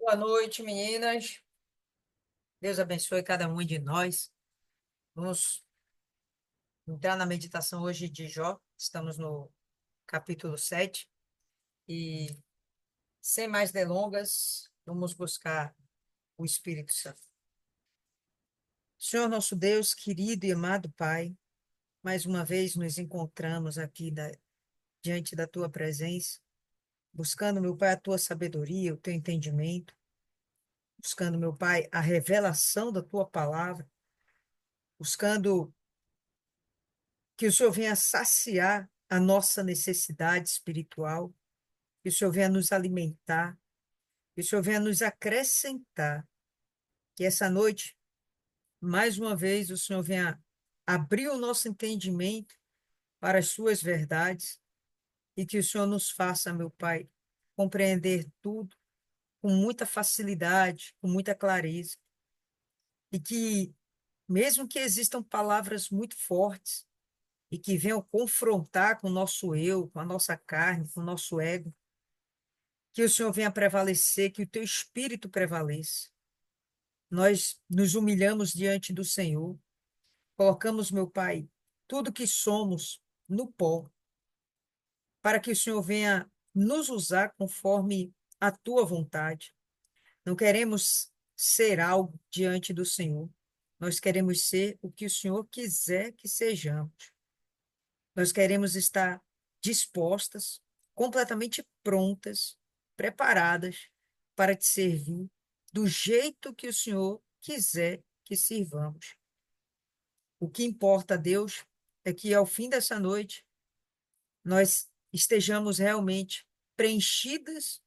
Boa noite, meninas. Deus abençoe cada um de nós. Vamos entrar na meditação hoje de Jó. Estamos no capítulo 7 e, sem mais delongas, vamos buscar o Espírito Santo. Senhor nosso Deus, querido e amado Pai, mais uma vez nos encontramos aqui diante da Tua presença, buscando, meu Pai, a Tua sabedoria, o Teu entendimento, buscando, meu Pai, a revelação da Tua palavra, buscando que o Senhor venha saciar a nossa necessidade espiritual, que o Senhor venha nos alimentar, que o Senhor venha nos acrescentar, que essa noite, mais uma vez, o Senhor venha abrir o nosso entendimento para as suas verdades e que o Senhor nos faça, meu Pai, compreender tudo com muita facilidade, com muita clareza, e que, mesmo que existam palavras muito fortes e que venham confrontar com o nosso eu, com a nossa carne, com o nosso ego, que o Senhor venha prevalecer, que o teu espírito prevaleça. Nós nos humilhamos diante do Senhor, colocamos, meu Pai, tudo que somos no pó, para que o Senhor venha nos usar conforme a tua vontade. Não queremos ser algo diante do Senhor. Nós queremos ser o que o Senhor quiser que sejamos. Nós queremos estar dispostas, completamente prontas, preparadas para te servir do jeito que o Senhor quiser que sirvamos. O que importa a Deus é que ao fim dessa noite nós estejamos realmente preenchidas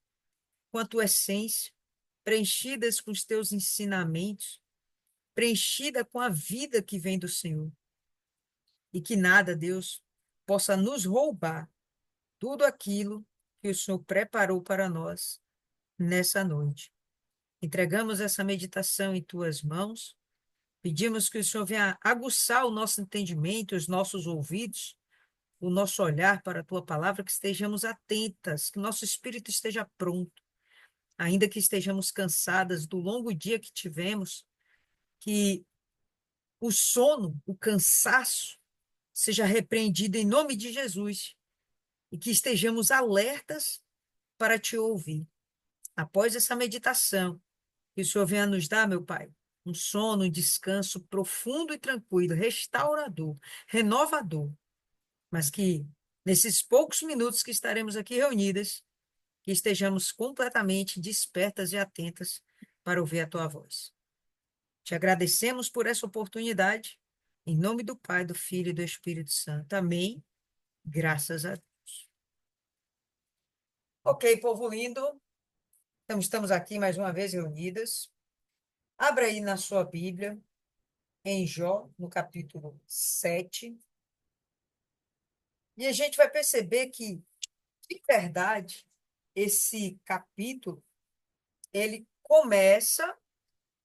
com a tua essência, preenchidas com os teus ensinamentos, preenchida com a vida que vem do Senhor. E que nada, Deus, possa nos roubar tudo aquilo que o Senhor preparou para nós nessa noite. Entregamos essa meditação em tuas mãos, pedimos que o Senhor venha aguçar o nosso entendimento, os nossos ouvidos, o nosso olhar para a tua palavra, que estejamos atentas, que nosso espírito esteja pronto, ainda que estejamos cansadas do longo dia que tivemos, que o sono, o cansaço, seja repreendido em nome de Jesus e que estejamos alertas para te ouvir. Após essa meditação, que o Senhor venha nos dar, meu Pai, um sono, um descanso profundo e tranquilo, restaurador, renovador, mas que nesses poucos minutos que estaremos aqui reunidas, que estejamos completamente despertas e atentas para ouvir a tua voz. Te agradecemos por essa oportunidade, em nome do Pai, do Filho e do Espírito Santo. Amém. Graças a Deus. Ok, povo lindo, então estamos aqui mais uma vez reunidas. Abra aí na sua Bíblia, em Jó, no capítulo 7, e a gente vai perceber que, de verdade, esse capítulo, ele começa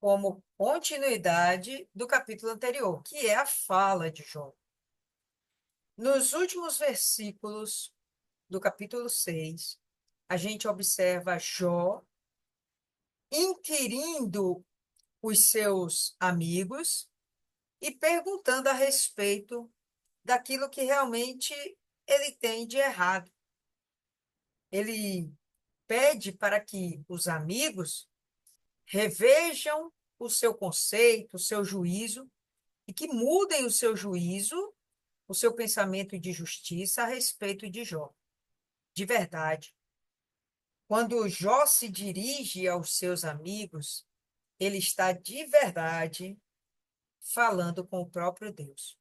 como continuidade do capítulo anterior, que é a fala de Jó. Nos últimos versículos do capítulo 6, a gente observa Jó inquirindo os seus amigos e perguntando a respeito daquilo que realmente ele tem de errado. Ele pede para que os amigos revejam o seu conceito, o seu juízo, e que mudem o seu juízo, o seu pensamento de justiça a respeito de Jó. De verdade, quando Jó se dirige aos seus amigos, ele está de verdade falando com o próprio Deus.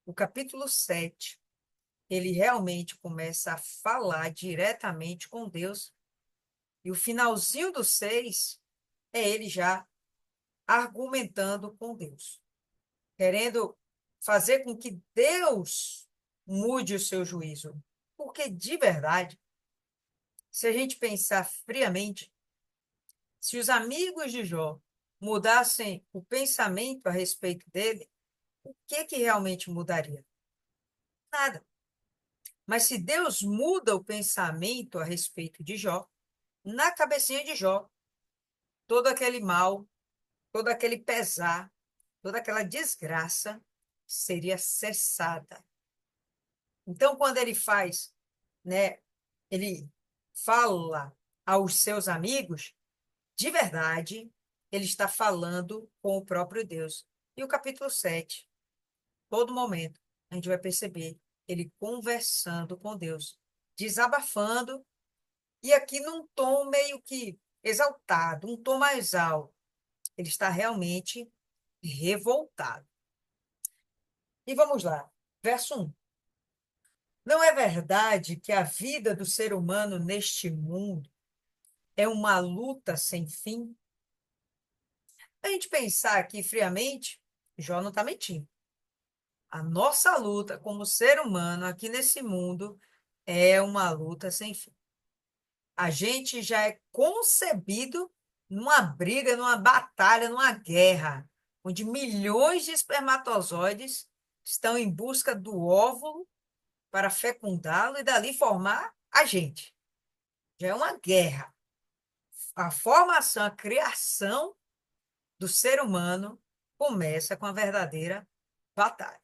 O capítulo 7, ele realmente começa a falar diretamente com Deus, e o finalzinho do 6 é ele já argumentando com Deus, querendo fazer com que Deus mude o seu juízo. Porque, de verdade, se a gente pensar friamente, se os amigos de Jó mudassem o pensamento a respeito dele, o que realmente mudaria? Nada. Mas se Deus muda o pensamento a respeito de Jó, na cabecinha de Jó, todo aquele mal, todo aquele pesar, toda aquela desgraça seria cessada. Então, quando ele faz, né, ele fala aos seus amigos, de verdade, ele está falando com o próprio Deus. E o capítulo 7, todo momento, a gente vai perceber ele conversando com Deus, desabafando, e aqui num tom meio que exaltado, um tom mais alto. Ele está realmente revoltado. E vamos lá, verso 1. Não é verdade que a vida do ser humano neste mundo é uma luta sem fim? A gente pensar aqui friamente, Jó não está mentindo. A nossa luta como ser humano aqui nesse mundo é uma luta sem fim. A gente já é concebido numa briga, numa batalha, numa guerra, onde milhões de espermatozoides estão em busca do óvulo para fecundá-lo e dali formar a gente. Já é uma guerra. A formação, a criação do ser humano começa com a verdadeira batalha.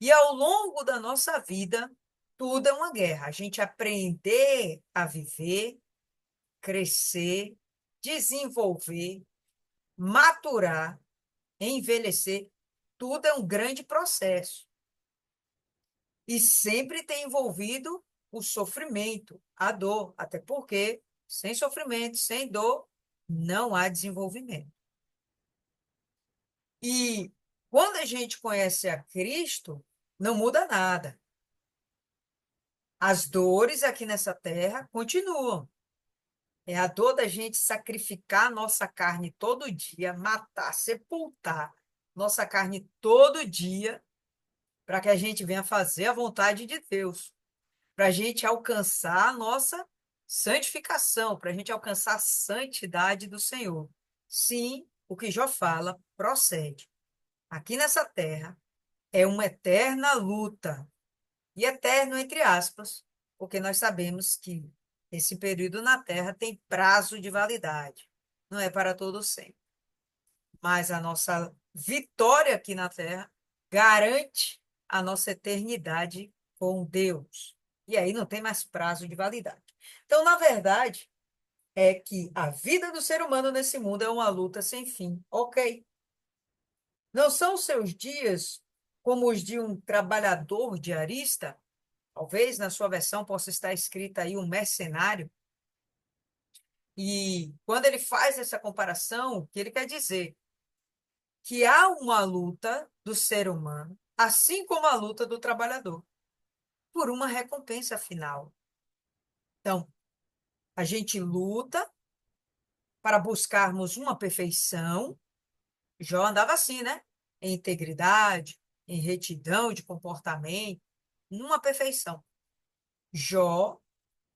E ao longo da nossa vida, tudo é uma guerra. A gente aprender a viver, crescer, desenvolver, maturar, envelhecer, tudo é um grande processo. E sempre tem envolvido o sofrimento, a dor, até porque sem sofrimento, sem dor, não há desenvolvimento. E quando a gente conhece a Cristo, não muda nada. As dores aqui nessa terra continuam. É a dor da gente sacrificar a nossa carne todo dia, matar, sepultar nossa carne todo dia, para que a gente venha fazer a vontade de Deus, para a gente alcançar a nossa santificação, para a gente alcançar a santidade do Senhor. Sim, o que Jó fala procede. Aqui nessa terra é uma eterna luta, e eterno entre aspas, porque nós sabemos que esse período na terra tem prazo de validade, não é para todo sempre. Mas a nossa vitória aqui na terra garante a nossa eternidade com Deus. E aí não tem mais prazo de validade. Então, na verdade, é que a vida do ser humano nesse mundo é uma luta sem fim. Ok. Não são seus dias como os de um trabalhador diarista? Talvez na sua versão possa estar escrita aí um mercenário. E quando ele faz essa comparação, o que ele quer dizer? Que há uma luta do ser humano, assim como a luta do trabalhador, por uma recompensa final. Então, a gente luta para buscarmos uma perfeição. Jó andava assim, né? Em integridade, em retidão de comportamento, numa perfeição. Jó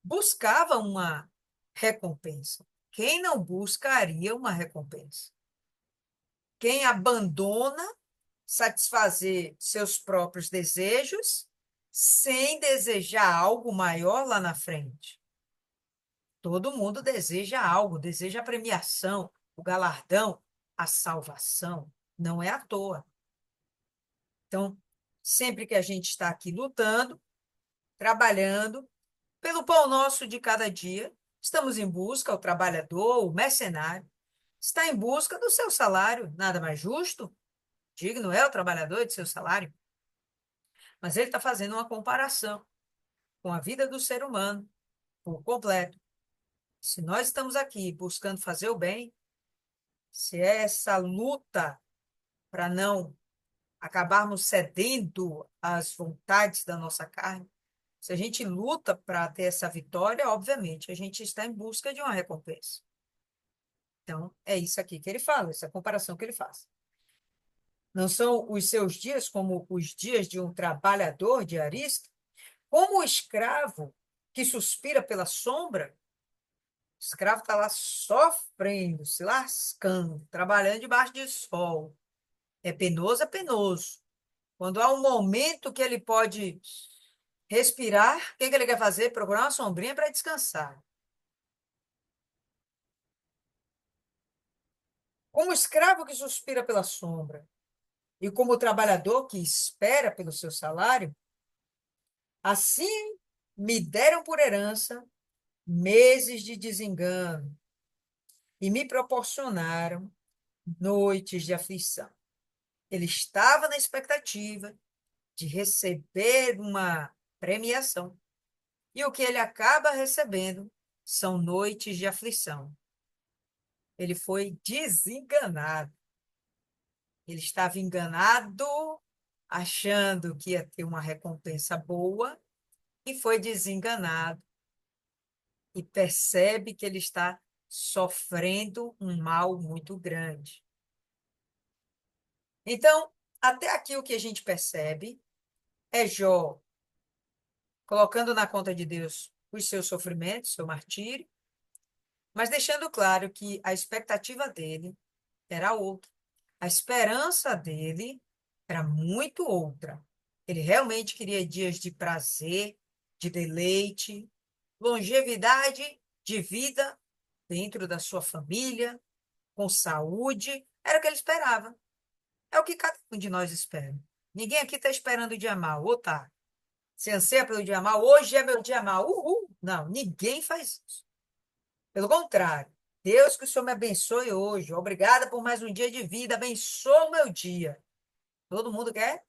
buscava uma recompensa. Quem não buscaria uma recompensa? Quem abandona satisfazer seus próprios desejos sem desejar algo maior lá na frente? Todo mundo deseja algo, deseja a premiação, o galardão, a salvação. Não é à toa. Então, sempre que a gente está aqui lutando, trabalhando pelo pão nosso de cada dia, estamos em busca, o trabalhador, o mercenário, está em busca do seu salário, nada mais justo, digno é o trabalhador de seu salário, mas ele está fazendo uma comparação com a vida do ser humano por completo. Se nós estamos aqui buscando fazer o bem, se é essa luta para não acabarmos cedendo às vontades da nossa carne, se a gente luta para ter essa vitória, obviamente, a gente está em busca de uma recompensa. Então, é isso aqui que ele fala, essa comparação que ele faz. Não são os seus dias como os dias de um trabalhador diarista? Como o escravo que suspira pela sombra? O escravo está lá sofrendo, se lascando, trabalhando debaixo de sol. É penoso, é penoso. Quando há um momento que ele pode respirar, o que ele quer fazer? Procurar uma sombrinha para descansar. Como o escravo que suspira pela sombra e como o trabalhador que espera pelo seu salário, assim me deram por herança meses de desengano e me proporcionaram noites de aflição. Ele estava na expectativa de receber uma premiação. E o que ele acaba recebendo são noites de aflição. Ele foi desenganado. Ele estava enganado, achando que ia ter uma recompensa boa, e foi desenganado e percebe que ele está sofrendo um mal muito grande. Então, até aqui o que a gente percebe é Jó colocando na conta de Deus os seus sofrimentos, seu martírio, mas deixando claro que a expectativa dele era outra. A esperança dele era muito outra. Ele realmente queria dias de prazer, de deleite, longevidade de vida dentro da sua família, com saúde. Era o que ele esperava. É o que cada um de nós espera. Ninguém aqui está esperando o dia mal, ou tá? Se anseia pelo dia mal, hoje é meu dia mal. Uhul! Não, ninguém faz isso. Pelo contrário, Deus, que o Senhor me abençoe hoje. Obrigada por mais um dia de vida. Abençoa o meu dia. Todo mundo quer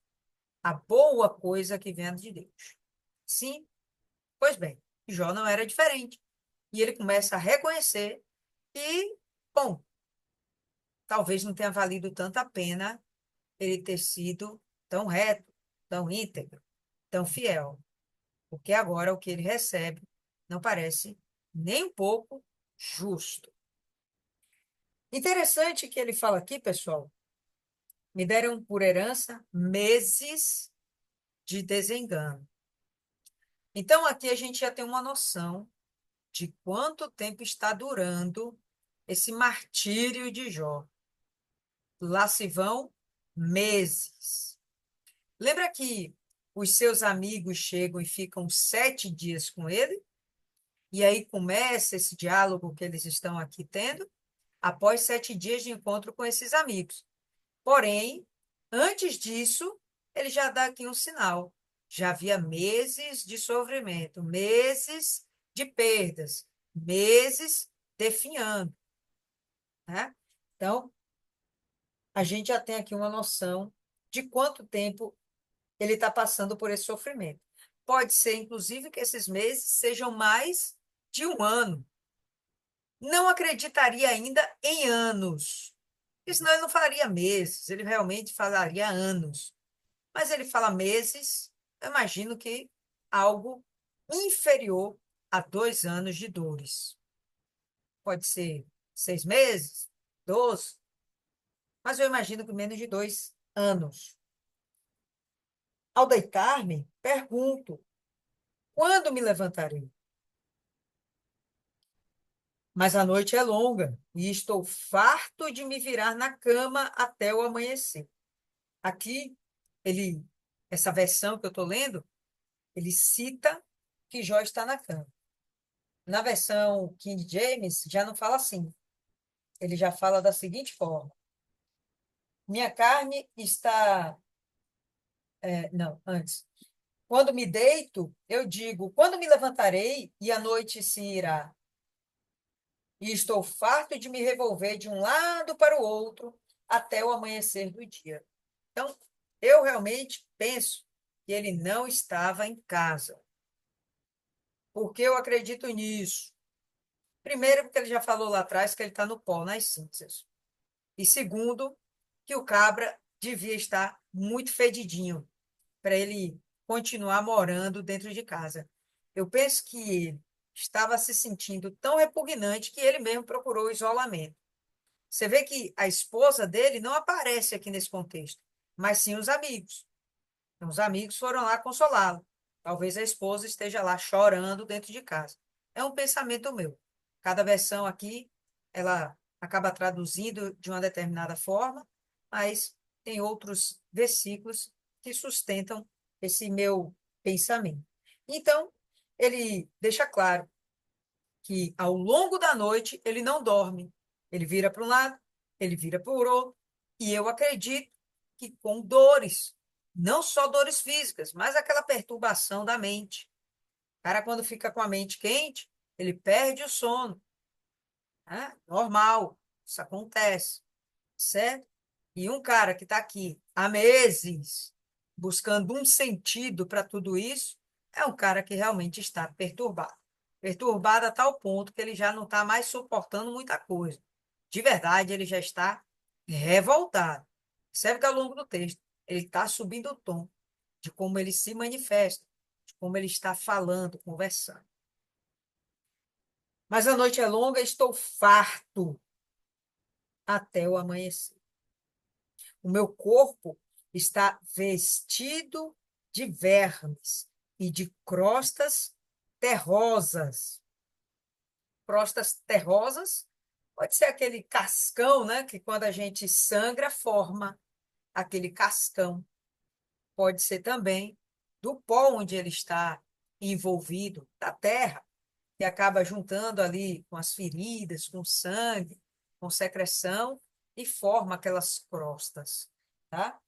a boa coisa que vem de Deus. Sim, pois bem, Jó não era diferente. E ele começa a reconhecer que, bom, talvez não tenha valido tanto a pena ele ter sido tão reto, tão íntegro, tão fiel. Porque agora o que ele recebe não parece nem um pouco justo. Interessante que ele fala aqui, pessoal, me deram por herança meses de desengano. Então, aqui a gente já tem uma noção de quanto tempo está durando esse martírio de Jó. Lá se vão meses. Lembra que os seus amigos chegam e ficam 7 dias com ele? E aí começa esse diálogo que eles estão aqui tendo, após 7 dias de encontro com esses amigos. Porém, antes disso, ele já dá aqui um sinal. Já havia meses de sofrimento, meses de perdas, meses definhando, né? Então, a gente já tem aqui uma noção de quanto tempo ele está passando por esse sofrimento. Pode ser, inclusive, que esses meses sejam mais de um ano. Não acreditaria ainda em anos, porque senão ele não falaria meses, ele realmente falaria anos. Mas ele fala meses, eu imagino que algo inferior a 2 anos de dores. Pode ser 6 meses, 12, mas eu imagino que menos de 2 anos. Ao deitar-me, pergunto: quando me levantarei? Mas a noite é longa e estou farto de me virar na cama até o amanhecer. Aqui, essa versão que eu estou lendo, ele cita que Jó está na cama. Na versão King James, já não fala assim. Ele já fala da seguinte forma: minha carne está. Não, antes. Quando me deito, eu digo: quando me levantarei e a noite se irá? E estou farto de me revolver de um lado para o outro até o amanhecer do dia. Então, eu realmente penso que ele não estava em casa. Por que eu acredito nisso? Primeiro, porque ele já falou lá atrás que ele está no pó, nas cinzas. E segundo, que o cabra devia estar muito fedidinho para ele continuar morando dentro de casa. Eu penso que ele estava se sentindo tão repugnante que ele mesmo procurou isolamento. Você vê que a esposa dele não aparece aqui nesse contexto, mas sim os amigos. Então, os amigos foram lá consolá-lo. Talvez a esposa esteja lá chorando dentro de casa. É um pensamento meu. Cada versão aqui, ela acaba traduzindo de uma determinada forma, mas tem outros versículos que sustentam esse meu pensamento. Então, ele deixa claro que ao longo da noite ele não dorme. Ele vira para um lado, ele vira por outro, e eu acredito que com dores, não só dores físicas, mas aquela perturbação da mente. O cara, quando fica com a mente quente, ele perde o sono, né? Normal, isso acontece, certo? E um cara que está aqui há meses buscando um sentido para tudo isso, é um cara que realmente está perturbado. Perturbado a tal ponto que ele já não está mais suportando muita coisa. De verdade, ele já está revoltado. Percebe que ao longo do texto ele está subindo o tom de como ele se manifesta, de como ele está falando, conversando. Mas a noite é longa, estou farto até o amanhecer. O meu corpo está vestido de vermes e de crostas terrosas. Crostas terrosas pode ser aquele cascão, né? Que quando a gente sangra, forma aquele cascão. Pode ser também do pó onde ele está envolvido, da terra, que acaba juntando ali com as feridas, com sangue, com secreção e forma aquelas crostas, tá?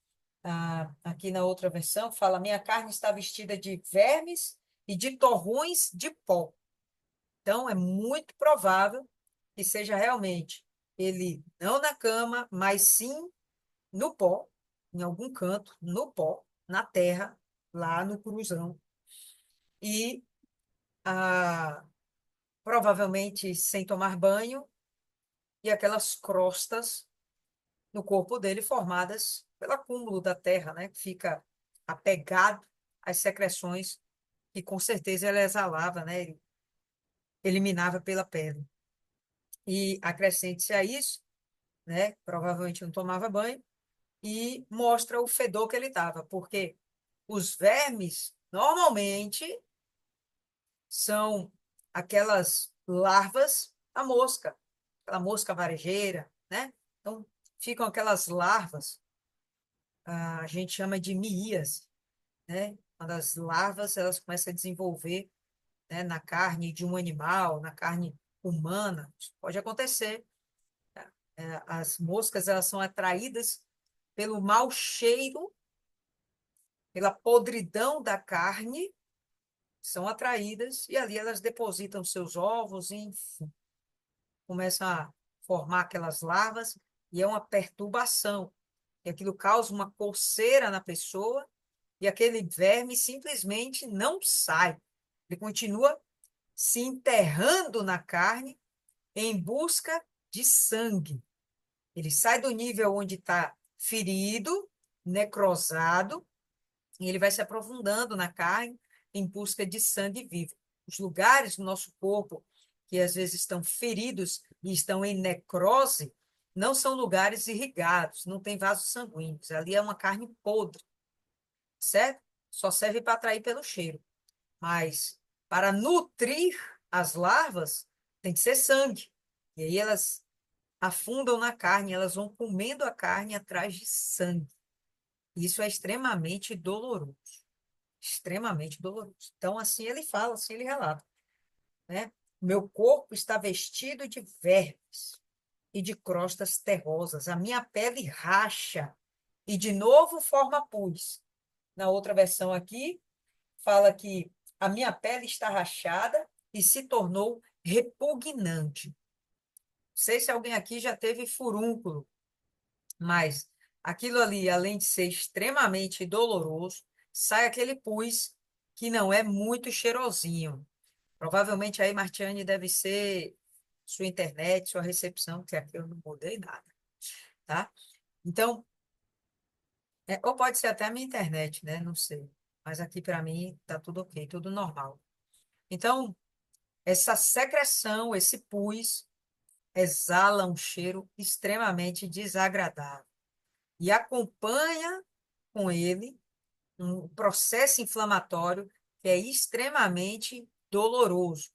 Aqui na outra versão fala: minha carne está vestida de vermes e de torrões de pó. Então, é muito provável que seja realmente ele não na cama, mas sim no pó, em algum canto, no pó, na terra, lá no cruzão. E ah, provavelmente sem tomar banho, e aquelas crostas no corpo dele formadas pelo acúmulo da terra, né, que fica apegado às secreções que com certeza ele exalava, né, ele eliminava pela pele. E acrescente-se a isso, né, provavelmente não tomava banho, e mostra o fedor que ele estava, porque os vermes normalmente são aquelas larvas da mosca, aquela mosca varejeira, né? Então, ficam aquelas larvas, a gente chama de miíase, né? Quando as larvas elas começam a desenvolver, né, na carne de um animal, na carne humana, isso pode acontecer. As moscas elas são atraídas pelo mau cheiro, pela podridão da carne, são atraídas e ali elas depositam seus ovos e, enfim, começam a formar aquelas larvas e é uma perturbação. E aquilo causa uma coceira na pessoa e aquele verme simplesmente não sai. Ele continua se enterrando na carne em busca de sangue. Ele sai do nível onde está ferido, necrosado, e ele vai se aprofundando na carne em busca de sangue vivo. Os lugares do nosso corpo que às vezes estão feridos e estão em necrose não são lugares irrigados, não tem vasos sanguíneos. Ali é uma carne podre, certo? Só serve para atrair pelo cheiro. Mas para nutrir as larvas, tem que ser sangue. E aí elas afundam na carne, elas vão comendo a carne atrás de sangue. Isso é extremamente doloroso, extremamente doloroso. Então, assim ele fala, assim ele relata, né? Meu corpo está vestido de vermes e de crostas terrosas, a minha pele racha e de novo forma pus. Na outra versão aqui, fala que a minha pele está rachada e se tornou repugnante. Não sei se alguém aqui já teve furúnculo, mas aquilo ali, além de ser extremamente doloroso, sai aquele pus que não é muito cheirosinho. Provavelmente aí, Martiane, deve ser sua internet, sua recepção, que aqui eu não mudei nada, tá? Então, ou pode ser até a minha internet, né? Não sei. Mas aqui para mim tá tudo ok, tudo normal. Então, essa secreção, esse pus, exala um cheiro extremamente desagradável e acompanha com ele um processo inflamatório que é extremamente doloroso.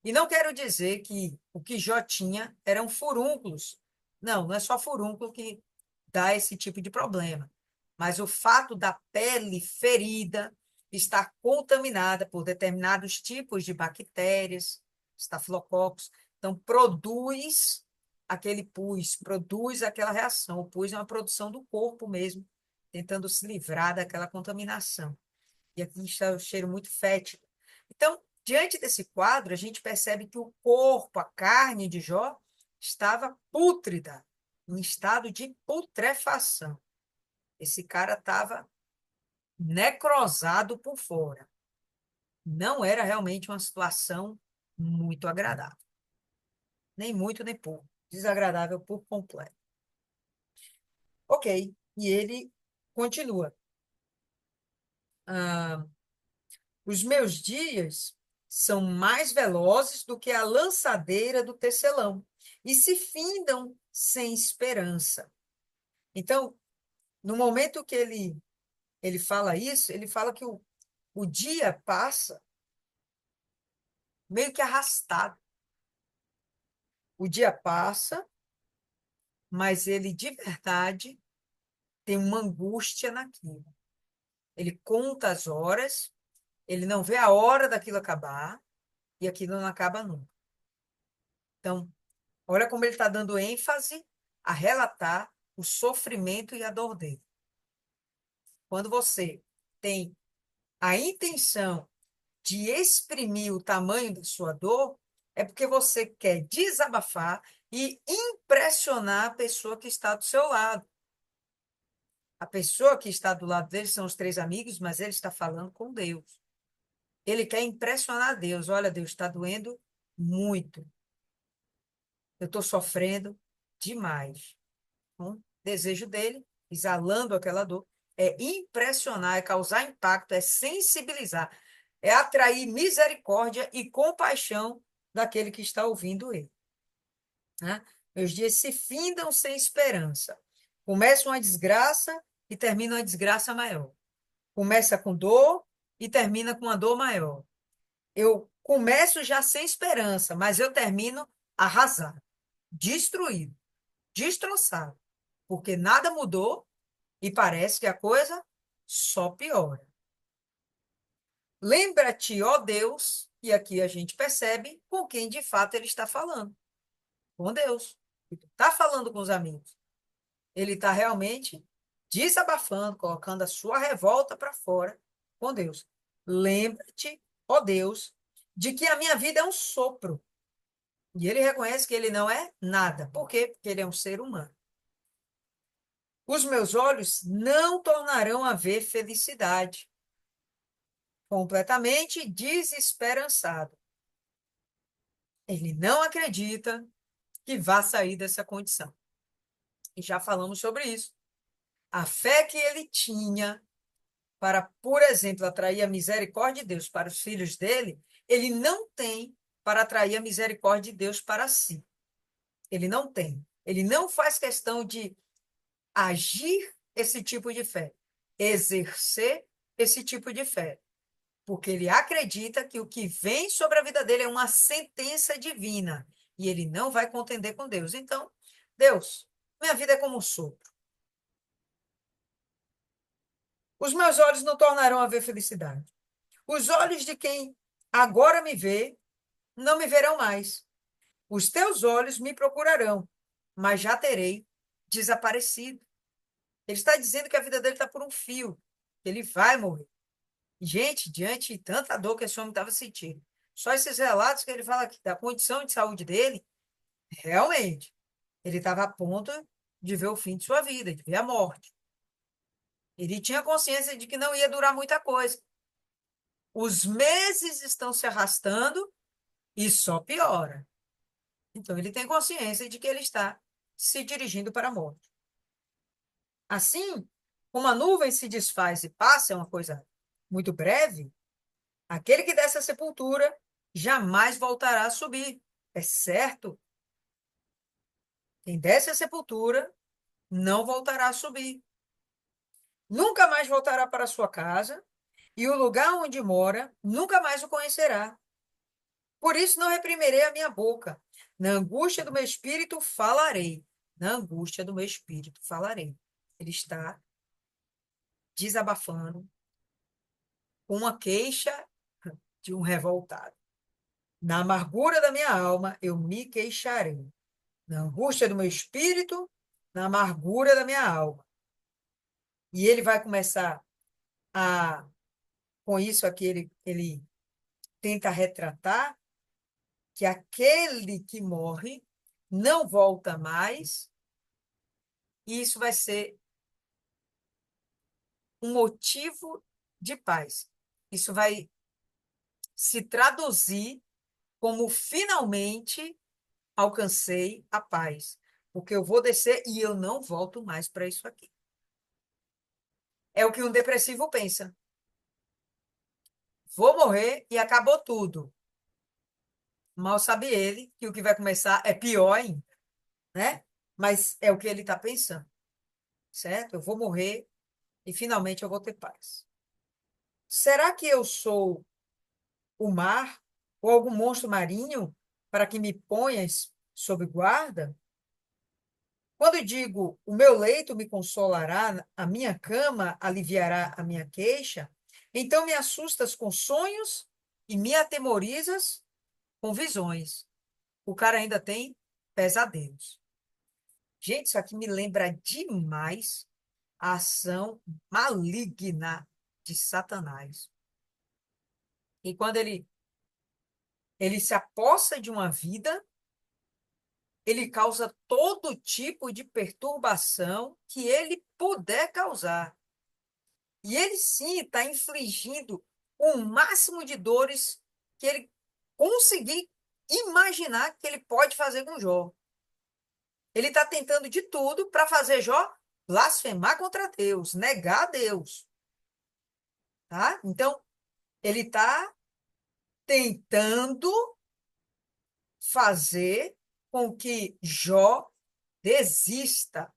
E não quero dizer que o que Jó tinha eram furúnculos. Não, não é só furúnculo que dá esse tipo de problema. Mas o fato da pele ferida estar contaminada por determinados tipos de bactérias, estafilococos, então produz aquele pus, produz aquela reação. O pus é uma produção do corpo mesmo, tentando se livrar daquela contaminação. E aqui está o cheiro muito fétido. Então, diante desse quadro, a gente percebe que o corpo, a carne de Jó, estava pútrida, em estado de putrefação. Esse cara estava necrosado por fora. Não era realmente uma situação muito agradável. Nem muito, nem pouco. Desagradável por completo. Ok. E ele continua. Ah, os meus dias são mais velozes do que a lançadeira do tecelão e se findam sem esperança. Então, no momento que ele fala isso, ele fala que o dia passa meio que arrastado. O dia passa, mas ele de verdade tem uma angústia naquilo. Ele conta as horas, ele não vê a hora daquilo acabar e aquilo não acaba nunca. Então, olha como ele está dando ênfase a relatar o sofrimento e a dor dele. Quando você tem a intenção de exprimir o tamanho da sua dor, é porque você quer desabafar e impressionar a pessoa que está do seu lado. A pessoa que está do lado dele são os três amigos, mas ele está falando com Deus. Ele quer impressionar Deus. Olha, Deus, está doendo muito. Eu estou sofrendo demais. O desejo dele, exalando aquela dor, é impressionar, é causar impacto, é sensibilizar, é atrair misericórdia e compaixão daquele que está ouvindo ele. Né? Meus dias se findam sem esperança. Começa uma desgraça e termina uma desgraça maior. Começa com dor e termina com uma dor maior. Eu começo já sem esperança, mas eu termino arrasado, destruído, destroçado, porque nada mudou e parece que a coisa só piora. Lembra-te, ó Deus, e aqui a gente percebe com quem de fato ele está falando. Com Deus. Ele está falando com os amigos. Ele está realmente desabafando, colocando a sua revolta para fora com Deus. Lembra-te, ó Deus, de que a minha vida é um sopro. E ele reconhece que ele não é nada. Por quê? Porque ele é um ser humano. Os meus olhos não tornarão a ver felicidade. Completamente desesperançado. Ele não acredita que vá sair dessa condição. E já falamos sobre isso. A fé que ele tinha para, por exemplo, atrair a misericórdia de Deus para os filhos dele, ele não tem para atrair a misericórdia de Deus para si. Ele não tem. Ele não faz questão de agir esse tipo de fé, exercer esse tipo de fé, porque ele acredita que o que vem sobre a vida dele é uma sentença divina e ele não vai contender com Deus. Então, Deus, minha vida é como um sopro. Os meus olhos não tornarão a ver felicidade. Os olhos de quem agora me vê não me verão mais. Os teus olhos me procurarão, mas já terei desaparecido. Ele está dizendo que a vida dele está por um fio, que ele vai morrer. Gente, diante de tanta dor que esse homem estava sentindo, só esses relatos que ele fala aqui da condição de saúde dele, realmente, ele estava a ponto de ver o fim de sua vida, de ver a morte. Ele tinha consciência de que não ia durar muita coisa. Os meses estão se arrastando e só piora. Então, ele tem consciência de que ele está se dirigindo para a morte. Assim, como a nuvem se desfaz e passa, é uma coisa muito breve, aquele que desce à sepultura jamais voltará a subir. É certo. Quem desce à sepultura não voltará a subir. Nunca mais voltará para sua casa, e o lugar onde mora nunca mais o conhecerá. Por isso não reprimirei a minha boca. Na angústia do meu espírito falarei. Na angústia do meu espírito falarei. Ele está desabafando com uma queixa de um revoltado. Na amargura da minha alma eu me queixarei. na angústia do meu espírito, na amargura da minha alma. E ele vai começar a, com isso aqui, ele tenta retratar que aquele que morre não volta mais, e isso vai ser um motivo de paz. Isso vai se traduzir como finalmente alcancei a paz, porque eu vou descer e eu não volto mais para isso aqui. É o que um depressivo pensa. Vou morrer e acabou tudo. Mal sabe ele que o que vai começar é pior ainda, né? Mas é o que ele está pensando, certo? Eu vou morrer e finalmente eu vou ter paz. Será que eu sou o mar ou algum monstro marinho para que me ponhas sob guarda? Quando digo o meu leito me consolará, a minha cama aliviará a minha queixa, então me assustas com sonhos e me atemorizas com visões. O cara ainda tem pesadelos. Gente, isso aqui me lembra demais a ação maligna de Satanás. E quando ele se apossa de uma vida, ele causa todo tipo de perturbação que ele puder causar. E ele sim está infligindo o máximo de dores que ele conseguir imaginar que ele pode fazer com Jó. Ele está tentando de tudo para fazer Jó blasfemar contra Deus, negar a Deus. Tá? Então, ele está tentando fazer com que Jó desista.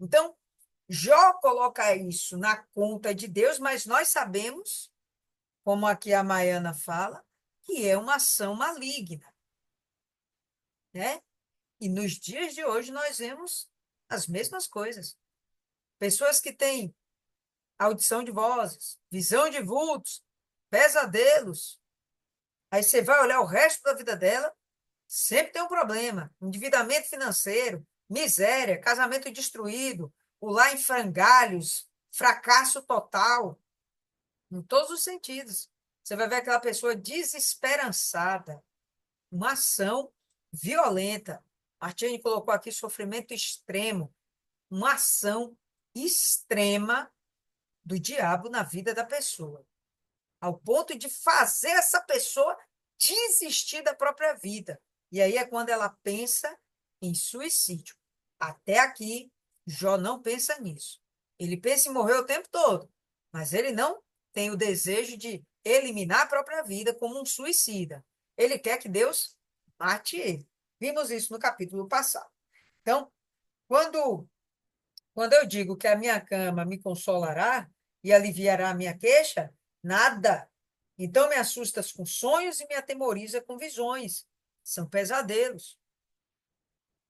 Então, Jó coloca isso na conta de Deus, mas nós sabemos, como aqui a Maiana fala, que é uma ação maligna, né? E nos dias de hoje nós vemos as mesmas coisas. Pessoas que têm audição de vozes, visão de vultos, pesadelos. Aí você vai olhar o resto da vida dela, sempre tem um problema. Endividamento financeiro, miséria, casamento destruído, o lar em frangalhos, fracasso total, em todos os sentidos. Você vai ver aquela pessoa desesperançada, uma ação violenta. Martini colocou aqui sofrimento extremo, uma ação extrema do diabo na vida da pessoa, ao ponto de fazer essa pessoa desistir da própria vida. E aí é quando ela pensa em suicídio. Até aqui, Jó não pensa nisso. Ele pensa em morrer o tempo todo, mas ele não tem o desejo de eliminar a própria vida como um suicida. Ele quer que Deus mate ele. Vimos isso no capítulo passado. Então, quando quando eu digo que a minha cama me consolará e aliviará a minha queixa, nada. Então me assustas com sonhos e me atemoriza com visões. São pesadelos.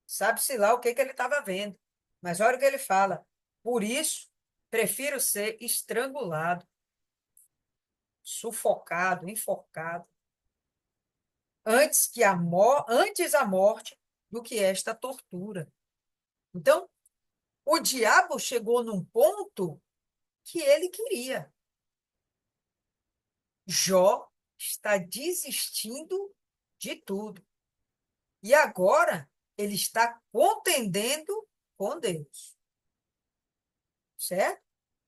Sabe-se lá o que ele estava vendo. Mas olha o que ele fala. Por isso, prefiro ser estrangulado, sufocado, enforcado, antes a morte do que esta tortura. Então, o diabo chegou num ponto que ele queria. Jó está desistindo de tudo. E agora ele está contendendo com Deus. Certo?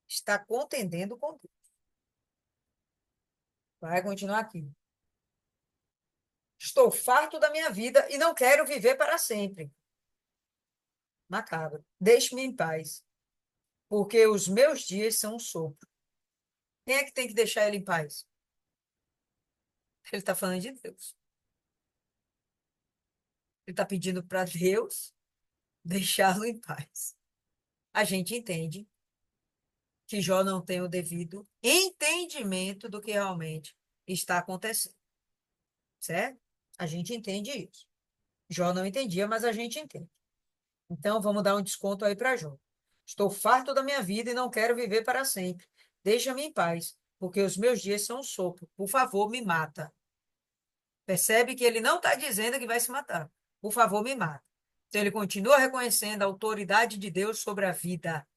Está contendendo com Deus. Vai continuar aqui. Estou farto da minha vida e não quero viver para sempre. Macabro. Deixe-me em paz, porque os meus dias são um sopro. Quem é que tem que deixar ele em paz? Ele está falando de Deus. Ele está pedindo para Deus deixá-lo em paz. A gente entende que Jó não tem o devido entendimento do que realmente está acontecendo, certo? A gente entende isso. Jó não entendia, mas a gente entende. Então, vamos dar um desconto aí para Jó. Estou farto da minha vida e não quero viver para sempre. Deixa-me em paz, porque os meus dias são um sopro. Por favor, me mata. Percebe que ele não está dizendo que vai se matar. Por favor, me mata. Então, ele continua reconhecendo a autoridade de Deus sobre a vida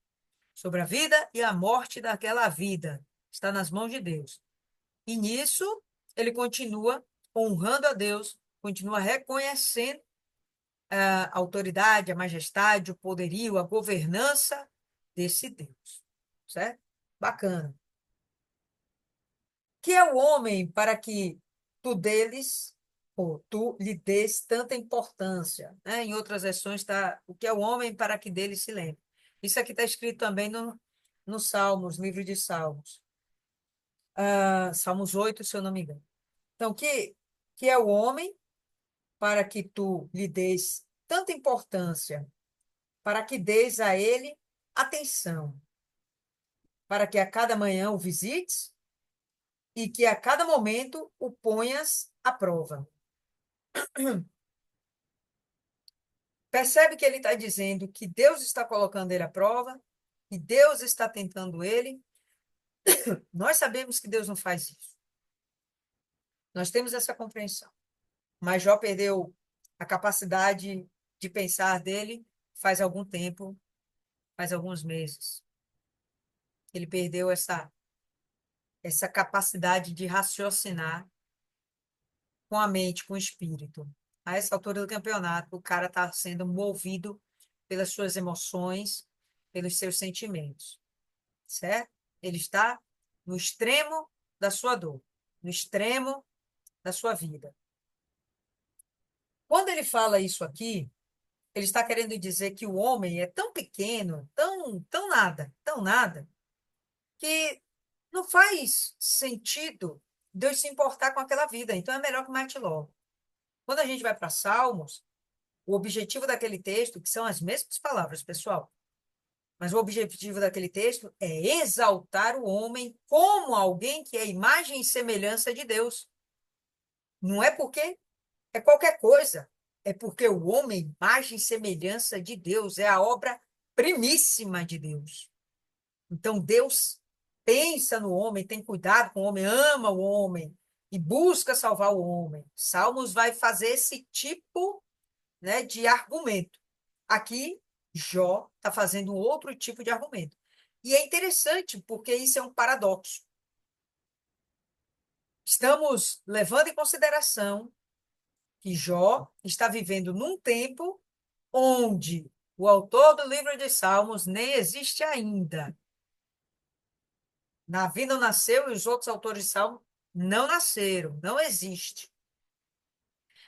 e a morte daquela vida. Está nas mãos de Deus. E nisso, ele continua honrando a Deus, continua reconhecendo a autoridade, a majestade, o poderio, a governança desse Deus. Certo? Bacana. Que é o homem para que tu deles, ou tu lhe des tanta importância, né? Em outras versões está o que é o homem para que dele se lembre. Isso aqui está escrito também no Salmos, livro de Salmos. Salmos 8, se eu não me engano. Então, que é o homem para que tu lhe des tanta importância, para que des a ele atenção, para que a cada manhã o visites e que a cada momento o ponhas à prova. Percebe que ele está dizendo que Deus está colocando ele à prova, que Deus está tentando ele. Nós sabemos que Deus não faz isso. Nós temos essa compreensão. Mas Jó perdeu a capacidade de pensar dele faz algum tempo, faz alguns meses. Ele perdeu essa capacidade de raciocinar com a mente, com o espírito. A essa altura do campeonato, o cara está sendo movido pelas suas emoções, pelos seus sentimentos, certo? Ele está no extremo da sua dor, no extremo da sua vida. Quando ele fala isso aqui, ele está querendo dizer que o homem é tão pequeno, tão nada, que não faz sentido Deus se importar com aquela vida. Então é melhor que mate logo. Quando a gente vai para Salmos, o objetivo daquele texto, que são as mesmas palavras, pessoal, mas o objetivo daquele texto é exaltar o homem como alguém que é imagem e semelhança de Deus. Não é porque é qualquer coisa, é porque o homem, imagem e semelhança de Deus, é a obra primíssima de Deus. Então Deus pensa no homem, tem cuidado com o homem, ama o homem e busca salvar o homem. Salmos vai fazer esse tipo, né, de argumento. Aqui, Jó está fazendo um outro tipo de argumento. E é interessante, porque isso é um paradoxo. Estamos levando em consideração que Jó está vivendo num tempo onde o autor do livro de Salmos nem existe ainda. Davi não nasceu e os outros autores de Salmos não nasceram, não existe.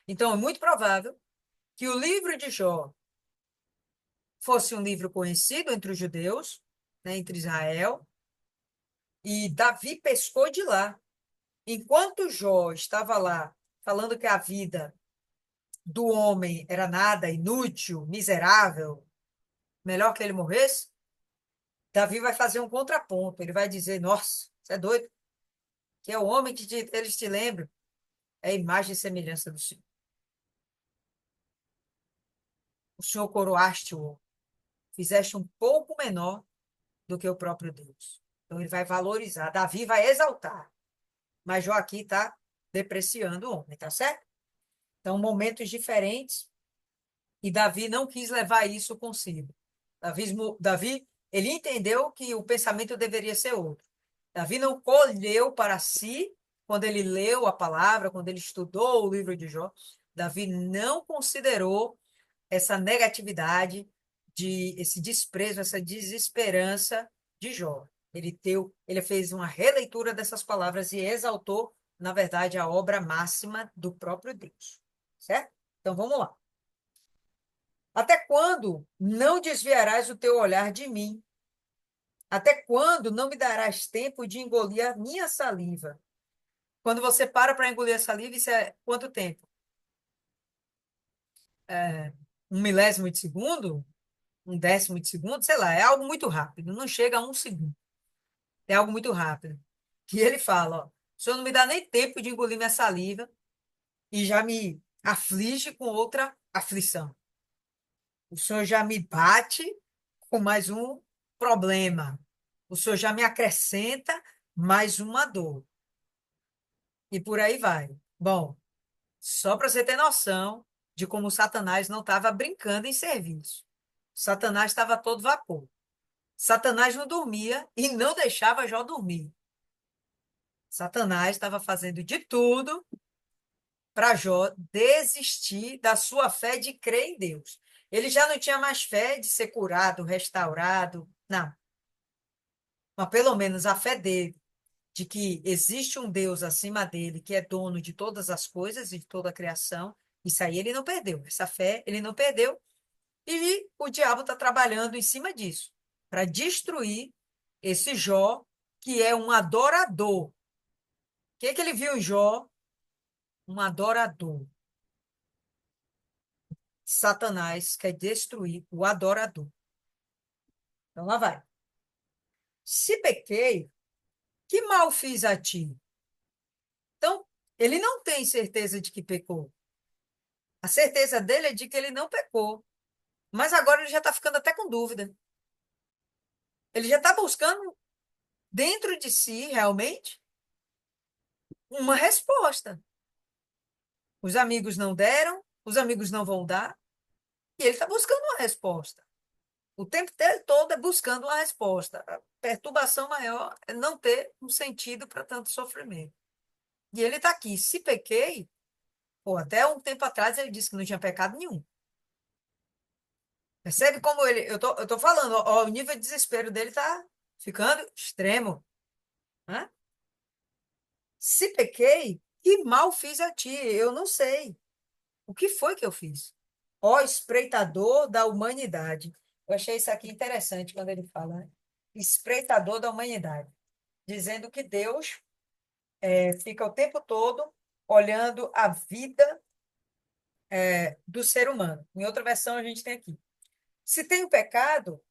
Então, é muito provável que o livro de Jó fosse um livro conhecido entre os judeus, né, entre Israel, e Davi pescou de lá. Enquanto Jó estava lá falando que a vida do homem era nada, inútil, miserável, melhor que ele morresse, Davi vai fazer um contraponto. Ele vai dizer: Nossa, você é doido? Que é o homem que eles te lembram. É a imagem e semelhança do Senhor. O Senhor coroaste-o, fizeste um pouco menor do que o próprio Deus. Então ele vai valorizar. Davi vai exaltar. Mas Joaquim está depreciando o homem, tá certo? Então, momentos diferentes. E Davi não quis levar isso consigo. Davi, ele entendeu que o pensamento deveria ser outro. Davi não colheu para si, quando ele leu a palavra, quando ele estudou o livro de Jó, Davi não considerou essa negatividade, esse desprezo, essa desesperança de Jó. Ele fez uma releitura dessas palavras e exaltou, na verdade, a obra máxima do próprio Deus. Certo? Então vamos lá. Até quando não desviarás o teu olhar de mim? Até quando não me darás tempo de engolir a minha saliva? Quando você para engolir a saliva, isso é quanto tempo? É, um milésimo de segundo? Um décimo de segundo? Sei lá, é algo muito rápido, não chega a um segundo. É algo muito rápido. Que ele fala, ó, o senhor não me dá nem tempo de engolir minha saliva e já me aflige com outra aflição. O senhor já me bate com mais um problema. O senhor já me acrescenta mais uma dor. E por aí vai. Bom, só para você ter noção de como Satanás não estava brincando em serviço. Satanás estava a todo vapor. Satanás não dormia e não deixava Jó dormir. Satanás estava fazendo de tudo para Jó desistir da sua fé de crer em Deus. Ele já não tinha mais fé de ser curado, restaurado, não. Mas pelo menos a fé dele, de que existe um Deus acima dele, que é dono de todas as coisas e de toda a criação, isso aí ele não perdeu. Essa fé ele não perdeu. E o diabo está trabalhando em cima disso, para destruir esse Jó, que é um adorador. O que ele viu em Jó? Um adorador. Satanás quer destruir o adorador. Então lá vai. Se pequei, que mal fiz a ti? Então, ele não tem certeza de que pecou. A certeza dele é de que ele não pecou. Mas agora ele já está ficando até com dúvida. Ele já está buscando dentro de si, realmente, uma resposta. Os amigos não deram, os amigos não vão dar, e ele está buscando uma resposta. O tempo dele todo é buscando uma resposta. A perturbação maior é não ter um sentido para tanto sofrimento. E ele está aqui. Se pequei, pô, até um tempo atrás ele disse que não tinha pecado nenhum. Percebe como ele. Eu tô falando, ó, o nível de desespero dele está ficando extremo. Né? Se pequei, que mal fiz a ti? Eu não sei. O que foi que eu fiz? Ó espreitador da humanidade. Eu achei isso aqui interessante quando ele fala, né? Espreitador da humanidade. Dizendo que Deus fica o tempo todo olhando a vida do ser humano. Em outra versão, a gente tem aqui. Se tem pecado,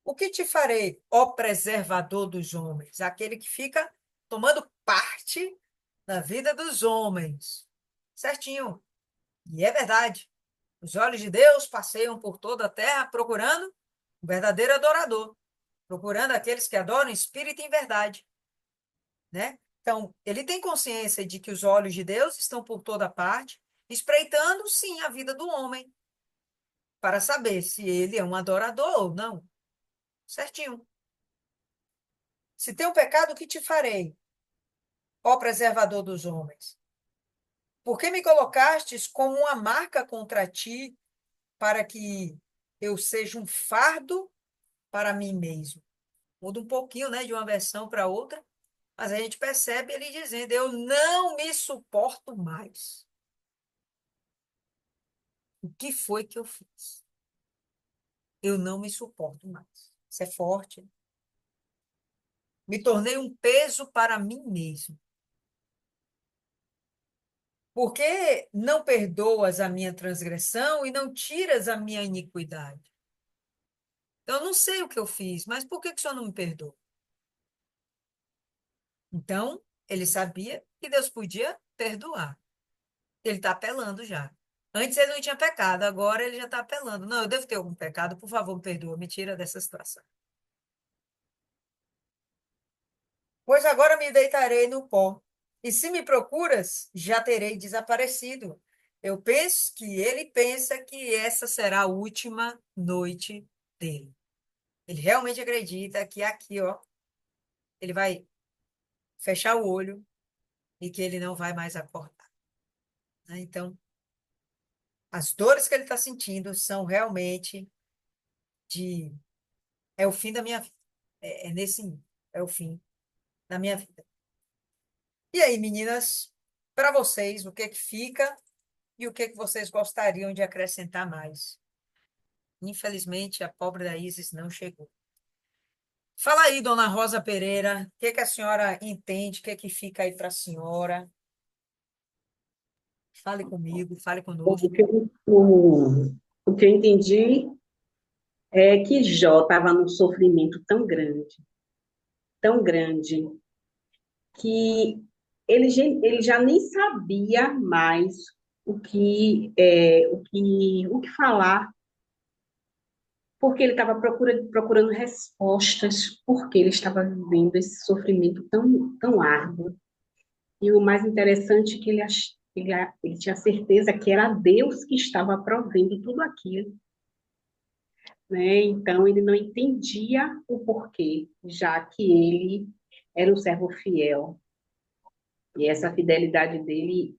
o que te farei, ó preservador dos homens? Aquele que fica tomando parte na vida dos homens. Certinho. E é verdade. Os olhos de Deus passeiam por toda a terra procurando o verdadeiro adorador, procurando aqueles que adoram em espírito e em verdade, né? Então, ele tem consciência de que os olhos de Deus estão por toda parte, espreitando, sim, a vida do homem, para saber se ele é um adorador ou não. Certinho. Se tem um pecado, o que te farei, ó preservador dos homens? Por que me colocastes como uma marca contra ti, para que eu seja um fardo para mim mesmo? Muda um pouquinho, né, de uma versão para outra, mas a gente percebe ele dizendo: eu não me suporto mais. O que foi que eu fiz? Eu não me suporto mais. Isso é forte. Me tornei um peso para mim mesmo. Por que não perdoas a minha transgressão e não tiras a minha iniquidade? Eu não sei o que eu fiz, mas por que que o Senhor não me perdoa? Então, ele sabia que Deus podia perdoar. Ele está apelando já. Antes ele não tinha pecado, agora ele já está apelando. Não, eu devo ter algum pecado, por favor, me perdoa, me tira dessa situação. Pois agora me deitarei no pó, e se me procuras, já terei desaparecido. Eu penso que ele pensa que essa será a última noite dele. Ele realmente acredita que aqui, ó, ele vai fechar o olho e que ele não vai mais acordar. Né? Então, as dores que ele está sentindo são realmente de é o fim da minha vida. É nesse nível, é o fim da minha vida. E aí, meninas, para vocês, o que que fica e o que que vocês gostariam de acrescentar mais? Infelizmente, a pobre da Isis não chegou. Fala aí, dona Rosa Pereira, o que que a senhora entende, o que que fica aí para a senhora? Fale comigo, fale O conosco. que eu, o que eu entendi é que Jó estava num sofrimento tão grande, que ele já nem sabia mais o que falar, porque ele estava procurando respostas, porque ele estava vivendo esse sofrimento tão árduo. E o mais interessante é que Ele tinha certeza que era Deus que estava provendo tudo aquilo, né? Então ele não entendia o porquê, já que ele era um servo fiel. E essa fidelidade dele,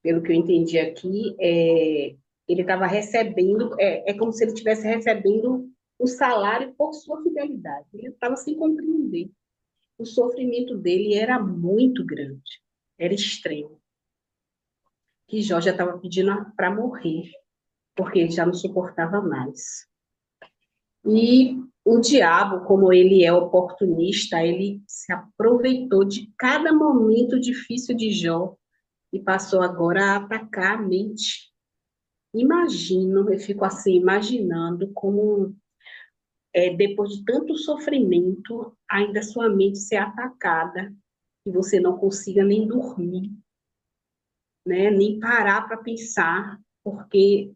pelo que eu entendi aqui, ele estava recebendo, é como se ele estivesse recebendo o salário por sua fidelidade. Ele estava sem compreender. O sofrimento dele era muito grande, era extremo. Que Jó já estava pedindo para morrer, porque ele já não suportava mais. E o diabo, como ele é oportunista, ele se aproveitou de cada momento difícil de Jó e passou agora a atacar a mente. Imagino, eu fico assim imaginando como depois de tanto sofrimento, ainda sua mente ser atacada e você não consiga nem dormir, né? Nem parar para pensar, porque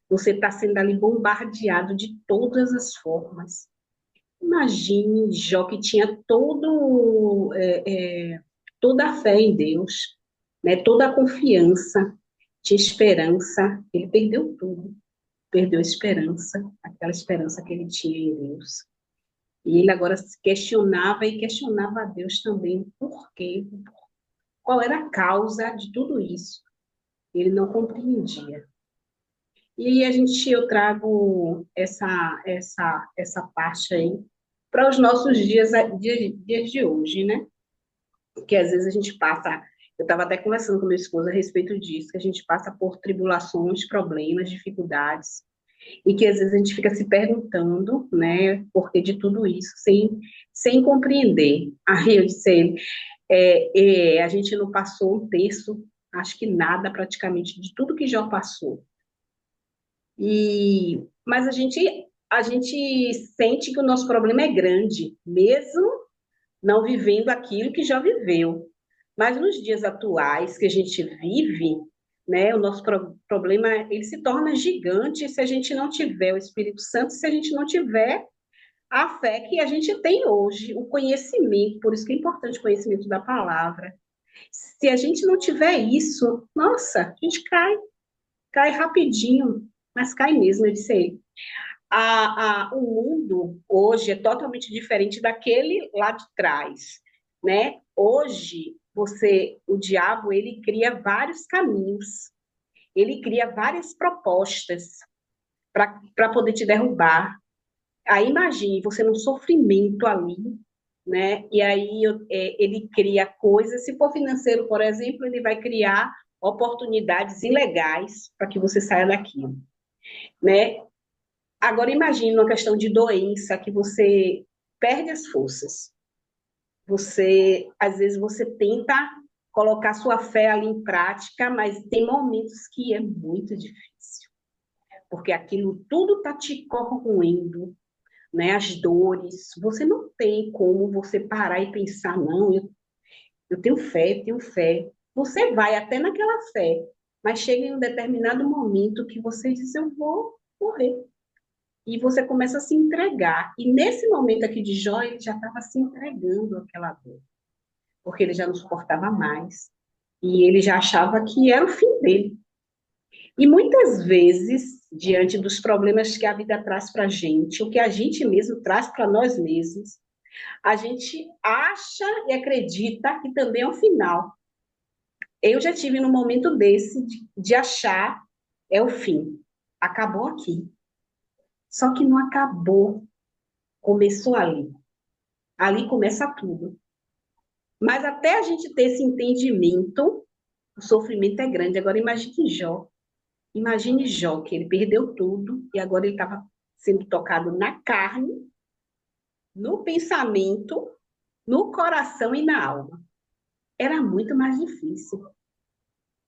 você está sendo ali bombardeado de todas as formas. Imagine Jó que tinha toda a fé em Deus, né? Toda a confiança, tinha esperança, ele perdeu tudo, perdeu a esperança, aquela esperança que ele tinha em Deus. E ele agora se questionava e questionava a Deus também por quê, qual era a causa de tudo isso. Ele não compreendia. E aí eu trago essa parte aí para os nossos dias de hoje, né? Que às vezes a gente passa, eu estava até conversando com minha esposa a respeito disso, que a gente passa por tribulações, problemas, dificuldades, e que às vezes a gente fica se perguntando, né, por que de tudo isso, sem compreender. Aí eu disse a ele, a gente não passou um terço, acho que nada praticamente, de tudo que Jó passou. Mas a gente sente que o nosso problema é grande, mesmo não vivendo aquilo que já viveu. Mas nos dias atuais que a gente vive, né, o nosso problema ele se torna gigante se a gente não tiver o Espírito Santo, se a gente não tiver a fé que a gente tem hoje, o conhecimento, por isso que é importante o conhecimento da palavra. Se a gente não tiver isso, nossa, a gente cai rapidinho, mas cai mesmo, eu disse aí. O mundo hoje é totalmente diferente daquele lá de trás, né? Hoje, o diabo, ele cria vários caminhos, ele cria várias propostas para poder te derrubar. Aí imagine você num sofrimento ali, né? E aí ele cria coisas, se for financeiro, por exemplo, ele vai criar oportunidades ilegais para que você saia daquilo, né? Agora imagine uma questão de doença que você perde as forças. Às vezes você tenta colocar sua fé ali em prática, mas tem momentos que é muito difícil, porque aquilo tudo está te corroendo, né? As dores, você não tem como você parar e pensar, não, eu tenho fé, eu tenho fé. Você vai até naquela fé, mas chega em um determinado momento que você diz, eu vou morrer. E você começa a se entregar. E nesse momento aqui de Jó, ele já estava se entregando àquela dor, porque ele já não suportava mais. E ele já achava que era o fim dele. E muitas vezes, diante dos problemas que a vida traz para a gente, o que a gente mesmo traz para nós mesmos, a gente acha e acredita que também é o final. Eu já tive num momento desse de achar é o fim. Acabou aqui. Só que não acabou. Começou ali. Ali começa tudo. Mas até a gente ter esse entendimento, o sofrimento é grande. Agora imagine Jó. Imagine Jó, que ele perdeu tudo e agora ele estava sendo tocado na carne, no pensamento, no coração e na alma. Era muito mais difícil.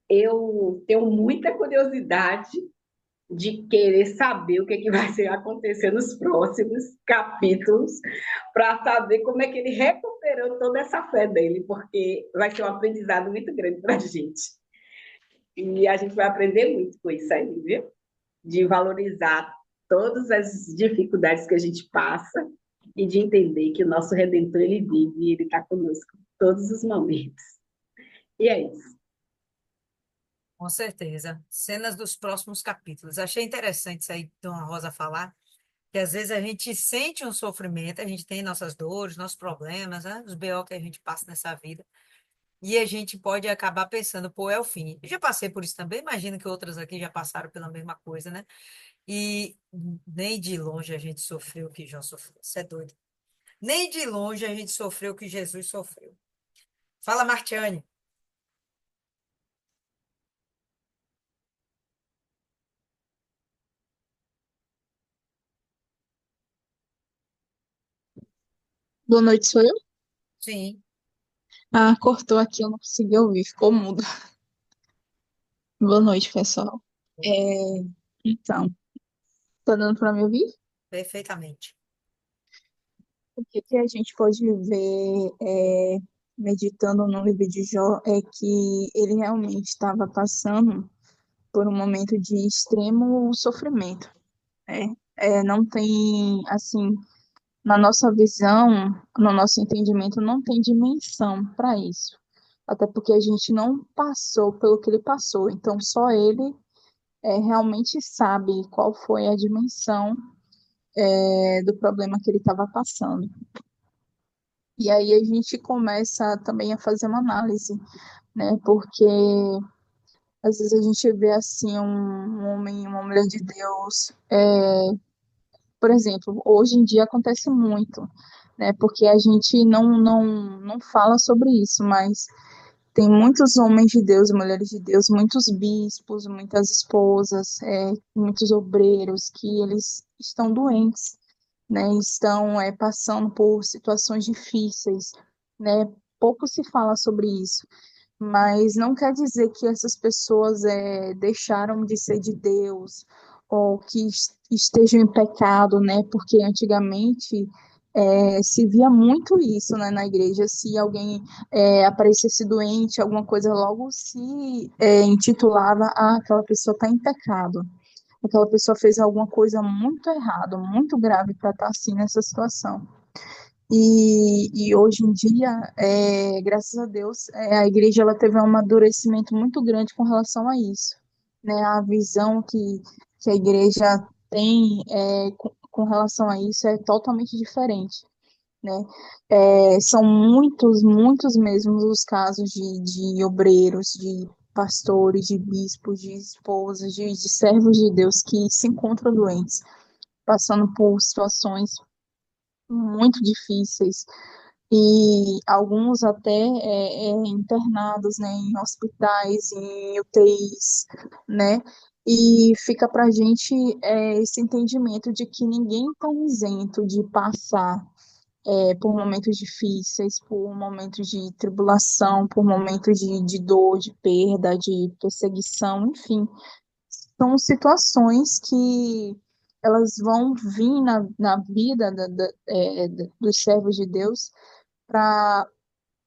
Eu tenho muita curiosidade de querer saber o que, que vai ser acontecer nos próximos capítulos, para saber como é que ele recuperou toda essa fé dele, porque vai ser um aprendizado muito grande para a gente. E a gente vai aprender muito com isso aí, viu? De valorizar todas as dificuldades que a gente passa e de entender que o nosso Redentor, ele vive e ele está conosco todos os momentos. E é isso. Com certeza. Cenas dos próximos capítulos. Achei interessante isso aí, Dona Rosa falar, que às vezes a gente sente um sofrimento, a gente tem nossas dores, nossos problemas, né? Os BO que a gente passa nessa vida. E a gente pode acabar pensando, pô, é o fim. Eu já passei por isso também, imagino que outras aqui já passaram pela mesma coisa, né? E nem de longe a gente sofreu o que Jó sofreu. Você é doido. Nem de longe a gente sofreu o que Jesus sofreu. Fala, Martiane. Boa noite, sou eu? Sim, Ah, cortou aqui, eu não consegui ouvir, ficou mudo. Boa noite, pessoal. É, então, tá dando para me ouvir? perfeitamente. O que que a gente pode ver meditando no livro de Jó é que ele realmente estava passando por um momento de extremo sofrimento, né? Não tem, assim, na nossa visão, no nosso entendimento, não tem dimensão para isso. Até porque a gente não passou pelo que ele passou, então só ele realmente sabe qual foi a dimensão do problema que ele estava passando. E aí a gente começa também a fazer uma análise, né? Porque às vezes a gente vê assim um homem, uma mulher de Deus, por exemplo, hoje em dia acontece muito, né? Porque a gente não fala sobre isso, mas tem muitos homens de Deus, mulheres de Deus, muitos bispos, muitas esposas, muitos obreiros que eles estão doentes, né? Estão passando por situações difíceis, né? Pouco se fala sobre isso, mas não quer dizer que essas pessoas deixaram de ser de Deus ou que estejam em pecado, né? Porque antigamente se via muito isso, né, na igreja. Se alguém aparecesse doente, alguma coisa, logo se intitulava, aquela pessoa está em pecado. Aquela pessoa fez alguma coisa muito errada, muito grave para estar assim nessa situação. E hoje em dia, graças a Deus, a igreja ela teve um amadurecimento muito grande com relação a isso, né? A visão que a igreja tem com relação a isso é totalmente diferente, né? São muitos, muitos mesmo os casos de obreiros, de pastores, de bispos, de esposas, de servos de Deus que se encontram doentes, passando por situações muito difíceis e alguns até internados, né, em hospitais, em UTIs, né? E fica para a gente esse entendimento de que ninguém está isento de passar por momentos difíceis, por momentos de tribulação, por momentos de dor, de perda, de perseguição, enfim. São situações que elas vão vir na vida dos servos de Deus para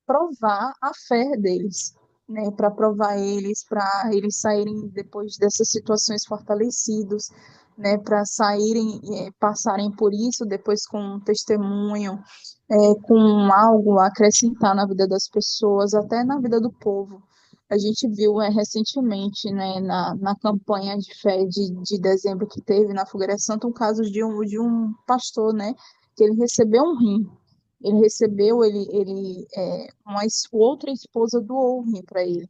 provar a fé deles, né? Para provar eles, para eles saírem depois dessas situações fortalecidos, né? Para saírem, passarem por isso depois com um testemunho, com algo a acrescentar na vida das pessoas, até na vida do povo. A gente viu recentemente, né, na campanha de fé de dezembro que teve na Fogueira Santa, um caso de um pastor, né, que ele recebeu um rim. Ele recebeu, outra esposa doou o rim para ele.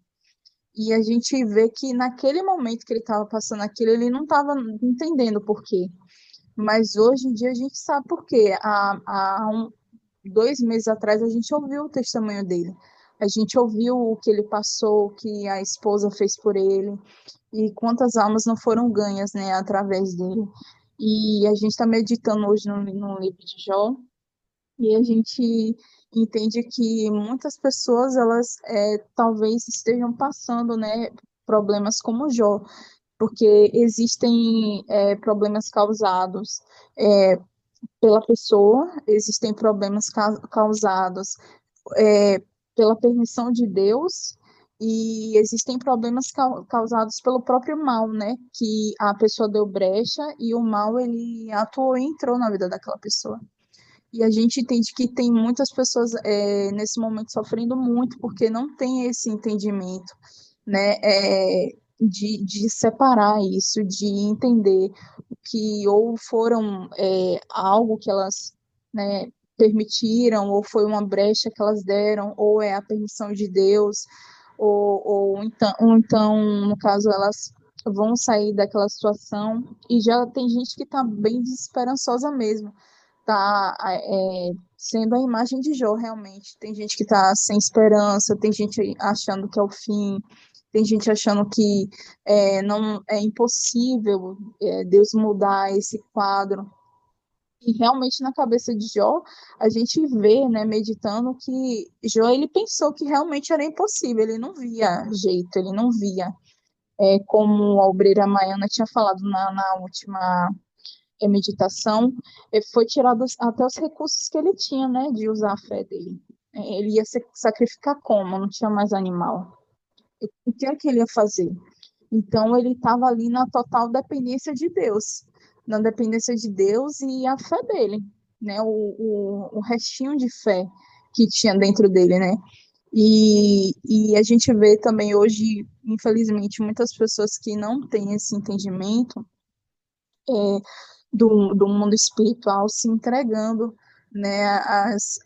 E a gente vê que naquele momento que ele estava passando aquilo, ele não estava entendendo por quê. Mas hoje em dia a gente sabe por quê. Há 2 meses atrás a gente ouviu o testemunho dele. A gente ouviu o que ele passou, o que a esposa fez por ele, e quantas almas não foram ganhas, né, através dele. E a gente está meditando hoje no livro de Jó, e a gente entende que muitas pessoas, elas talvez estejam passando, né, problemas como Jó, porque existem problemas causados pela pessoa, existem problemas causados é, pela permissão de Deus e existem problemas causados pelo próprio mal, né? Que a pessoa deu brecha e o mal ele atuou e entrou na vida daquela pessoa. E a gente entende que tem muitas pessoas nesse momento sofrendo muito porque não tem esse entendimento, né? de separar isso, de entender que ou foram algo que elas, né, permitiram, ou foi uma brecha que elas deram, ou é a permissão de Deus, ou então, no caso, elas vão sair daquela situação, e já tem gente que está bem desesperançosa mesmo, tá sendo a imagem de Jó, realmente. Tem gente que está sem esperança, tem gente achando que é o fim, tem gente achando que não é impossível Deus mudar esse quadro. E realmente na cabeça de Jó, a gente vê, né, meditando que Jó ele pensou que realmente era impossível, ele não via jeito, ele não via, como a obreira Maiana tinha falado na última meditação, foi tirado até os recursos que ele tinha, né, de usar a fé dele. Ele ia se sacrificar como? Não tinha mais animal. O que é que ele ia fazer? Então ele estava ali na total dependência de Deus, na dependência de Deus e a fé dele, né? O restinho de fé que tinha dentro dele, né? E a gente vê também hoje, infelizmente, muitas pessoas que não têm esse entendimento do mundo espiritual se entregando, né,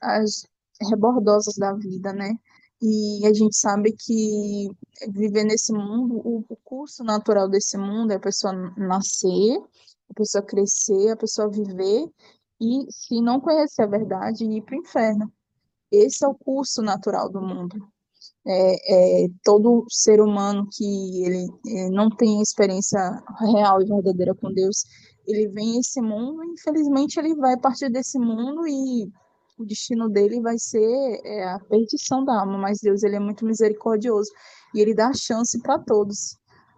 às rebordosas da vida, né? E a gente sabe que viver nesse mundo, o curso natural desse mundo é a pessoa nascer, a pessoa crescer, a pessoa viver e, se não conhecer a verdade, ir para o inferno. Esse é o curso natural do mundo. Todo ser humano que ele não tem a experiência real e verdadeira com Deus, ele vem a esse mundo, e infelizmente ele vai partir desse mundo e o destino dele vai ser a perdição da alma, mas Deus ele é muito misericordioso e ele dá chance para todos,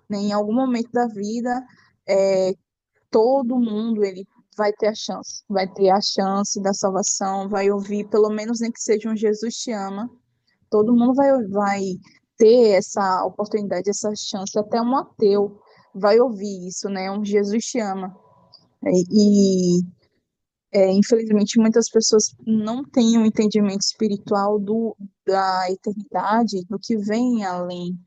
né? Em algum momento da vida, é, todo mundo ele vai ter a chance da salvação, vai ouvir, pelo menos nem que seja um Jesus te ama, todo mundo vai ter essa oportunidade, essa chance, até um ateu vai ouvir isso, né? Um Jesus te ama. Infelizmente, muitas pessoas não têm um entendimento espiritual da eternidade, do que vem além.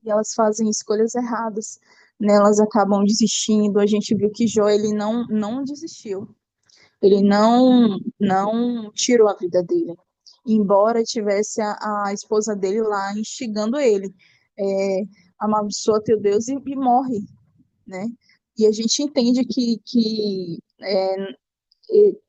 E elas fazem escolhas erradas, né? Elas acabam desistindo. A gente viu que Jó, ele não desistiu. Ele não tirou a vida dele, embora tivesse a esposa dele lá instigando ele, é, amaldiçoa teu Deus e morre, né? E a gente entende que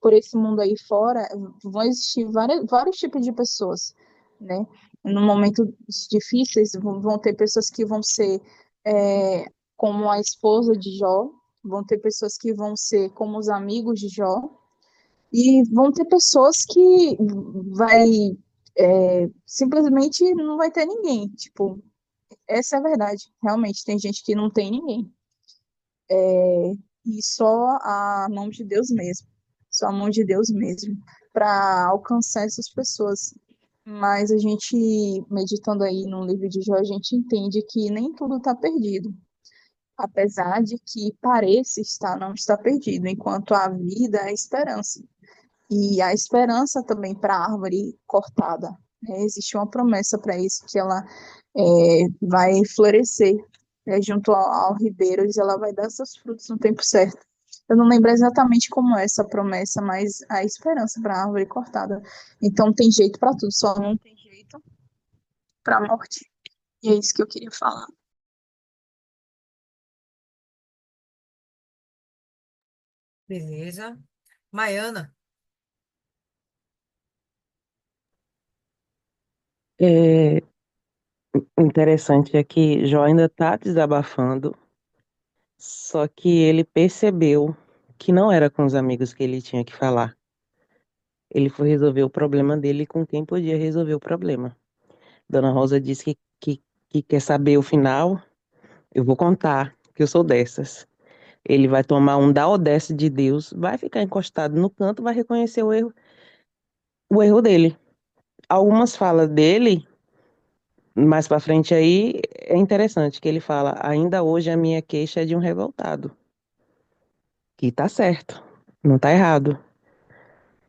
por esse mundo aí fora vão existir vários tipos de pessoas, né? No momento difíceis vão ter pessoas que vão ser é, como a esposa de Jó, vão ter pessoas que vão ser como os amigos de Jó, e vão ter pessoas que vai simplesmente não vai ter ninguém. Tipo, essa é a verdade. Realmente, tem gente que não tem ninguém. E só a mão de Deus mesmo. Só a mão de Deus mesmo para alcançar essas pessoas. Mas a gente, meditando aí no livro de Jó, a gente entende que nem tudo está perdido. Apesar de que pareça estar, não está perdido, enquanto a vida é a esperança. E a esperança também para a árvore cortada. Né? Existe uma promessa para isso, que ela vai florescer junto ao ribeiro, e ela vai dar seus frutos no tempo certo. Eu não lembro exatamente como é essa promessa, mas a esperança para a árvore cortada. Então tem jeito para tudo, só não tem jeito para a morte. E é isso que eu queria falar. Beleza. Maiana, É interessante é que Jó ainda está desabafando, só que ele percebeu que não era com os amigos que ele tinha que falar. Ele foi resolver o problema dele com quem podia resolver o problema. Dona Rosa disse que quer saber o final. Eu vou contar, que eu sou dessas. Ele vai tomar um da Odessa de Deus, vai ficar encostado no canto, vai reconhecer o erro dele. Algumas falas dele, mais pra frente aí, é interessante que ele fala: ainda hoje a minha queixa é de um revoltado. Que tá certo, não tá errado.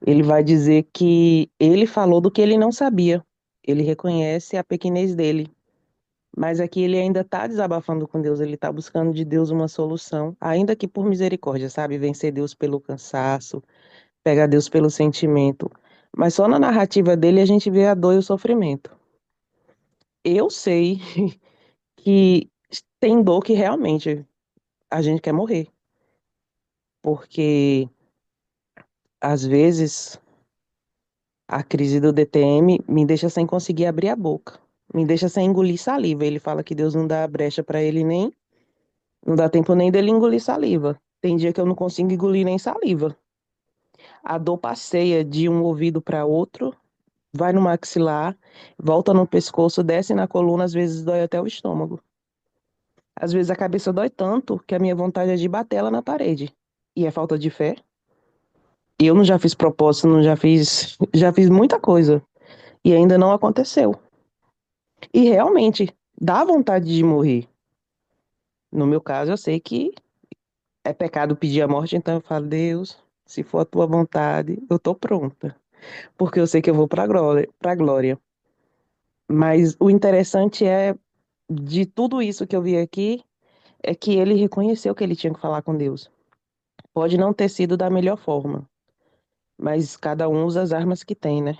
Ele vai dizer que ele falou do que ele não sabia. Ele reconhece a pequenez dele, Mas aqui ele ainda está desabafando com Deus, ele está buscando de Deus uma solução, ainda que por misericórdia, sabe? Vencer Deus pelo cansaço, pegar Deus pelo sentimento. Mas só na narrativa dele a gente vê a dor e o sofrimento. Eu sei que tem dor que realmente a gente quer morrer, porque às vezes a crise do DTM me deixa sem conseguir abrir a boca, me deixa sem engolir saliva. Ele fala que Deus não dá brecha para ele nem, não dá tempo nem dele engolir saliva. Tem dia que eu não consigo engolir nem saliva. A dor passeia de um ouvido para outro, vai no maxilar, volta no pescoço, desce na coluna, às vezes dói até o estômago. Às vezes a cabeça dói tanto que a minha vontade é de bater ela na parede. E é falta de fé. Eu não já fiz propósito, não já fiz muita coisa e ainda não aconteceu. E realmente dá vontade de morrer. No meu caso, eu sei que é pecado pedir a morte, então eu falo, Deus, se for a tua vontade, eu tô pronta, porque eu sei que eu vou para glória. Mas o interessante é de tudo isso que eu vi aqui é que ele reconheceu que ele tinha que falar com Deus. Pode não ter sido da melhor forma, mas cada um usa as armas que tem, né?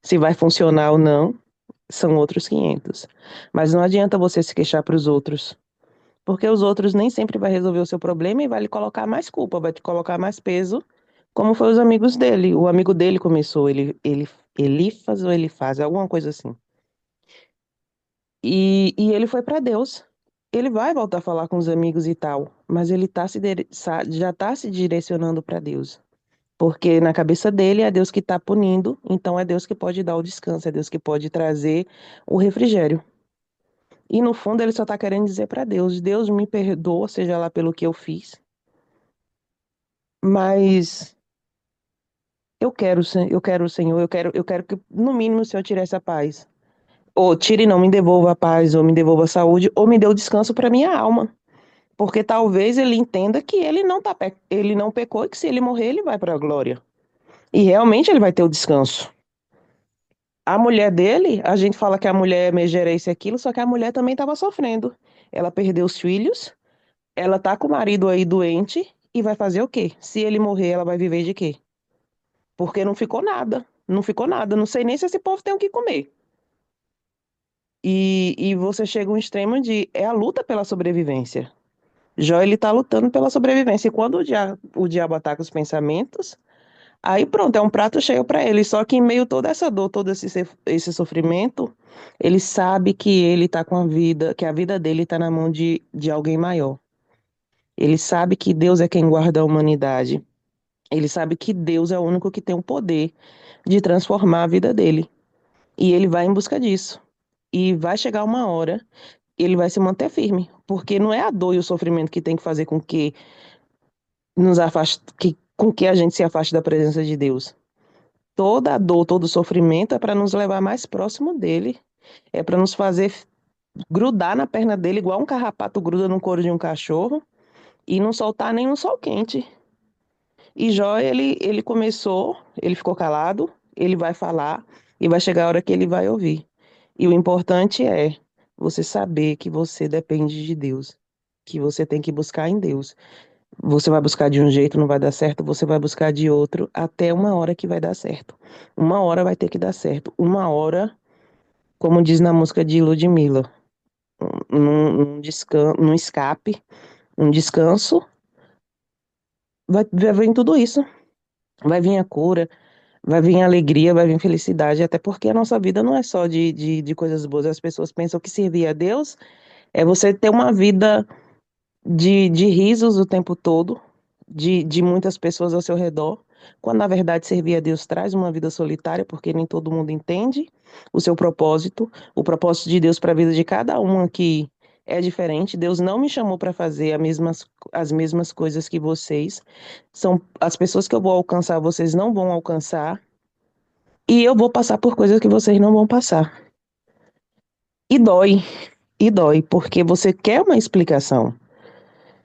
Se vai funcionar ou não, são outros 500. Mas não adianta você se queixar para os outros, porque os outros nem sempre vai resolver o seu problema e vai lhe colocar mais culpa, vai te colocar mais peso, como foi os amigos dele. O amigo dele começou, Elifas ou ele faz, alguma coisa assim. E ele foi para Deus. Ele vai voltar a falar com os amigos e tal, mas ele já está se direcionando para Deus. Porque na cabeça dele é Deus que está punindo, então é Deus que pode dar o descanso, é Deus que pode trazer o refrigério. E no fundo ele só está querendo dizer para Deus: Deus me perdoa, seja lá pelo que eu fiz, mas eu quero o Senhor, eu quero que no mínimo o Senhor tire essa paz. Ou tire, não, me devolva a paz, ou me devolva a saúde, ou me dê o descanso para minha alma. Porque talvez ele entenda que ele não pecou e que se ele morrer, ele vai para a glória. E realmente ele vai ter o descanso. A mulher dele, a gente fala que a mulher é megera isso e aquilo, só que a mulher também estava sofrendo. Ela perdeu os filhos, ela tá com o marido aí doente e vai fazer o quê? Se ele morrer, ela vai viver de quê? Porque não ficou nada. Não ficou nada. Não sei nem se esse povo tem o que comer. E você chega a um extremo de é a luta pela sobrevivência. Jó, ele tá lutando pela sobrevivência. E quando o diabo ataca os pensamentos, aí pronto, é um prato cheio para ele. Só que em meio a toda essa dor, esse sofrimento, ele sabe que ele tá com a vida, que a vida dele tá na mão de alguém maior. Ele sabe que Deus é quem guarda a humanidade. Ele sabe que Deus é o único que tem o poder de transformar a vida dele. E ele vai em busca disso. E vai chegar uma hora, ele vai se manter firme, porque não é a dor e o sofrimento que tem que fazer com que com que a gente se afaste da presença de Deus. Toda a dor, todo o sofrimento é para nos levar mais próximo dele, é para nos fazer grudar na perna dele igual um carrapato gruda no couro de um cachorro e não soltar nem um sol quente. E Jó, ele começou, ele ficou calado, ele vai falar e vai chegar a hora que ele vai ouvir. E o importante é você saber que você depende de Deus, que você tem que buscar em Deus. Você vai buscar de um jeito, não vai dar certo, você vai buscar de outro, até uma hora que vai dar certo. Uma hora vai ter que dar certo. Uma hora, como diz na música de Ludmilla, num escape, um descanso, vai vir tudo isso. Vai vir a cura, vai vir alegria, vai vir felicidade, até porque a nossa vida não é só de coisas boas. As pessoas pensam que servir a Deus é você ter uma vida de risos o tempo todo, de muitas pessoas ao seu redor, quando na verdade servir a Deus traz uma vida solitária, porque nem todo mundo entende o seu propósito, o propósito de Deus para a vida de cada um aqui é diferente. Deus não me chamou para fazer as mesmas coisas que vocês. São as pessoas que eu vou alcançar, vocês não vão alcançar, e eu vou passar por coisas que vocês não vão passar. E dói, e dói, porque você quer uma explicação.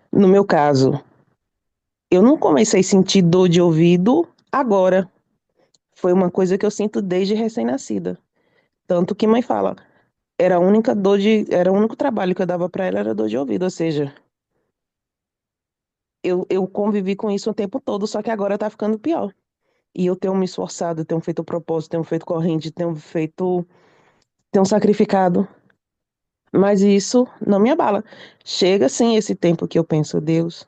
No meu caso, eu não comecei a sentir dor de ouvido agora. Foi uma coisa que eu sinto desde recém-nascida. Tanto que mãe fala, era o único trabalho que eu dava para ela era dor de ouvido, ou seja, eu convivi com isso o tempo todo, só que agora tá ficando pior. E eu tenho me esforçado, tenho feito propósito, tenho feito corrente, tenho sacrificado, mas isso não me abala. Chega sim esse tempo que eu penso, Deus,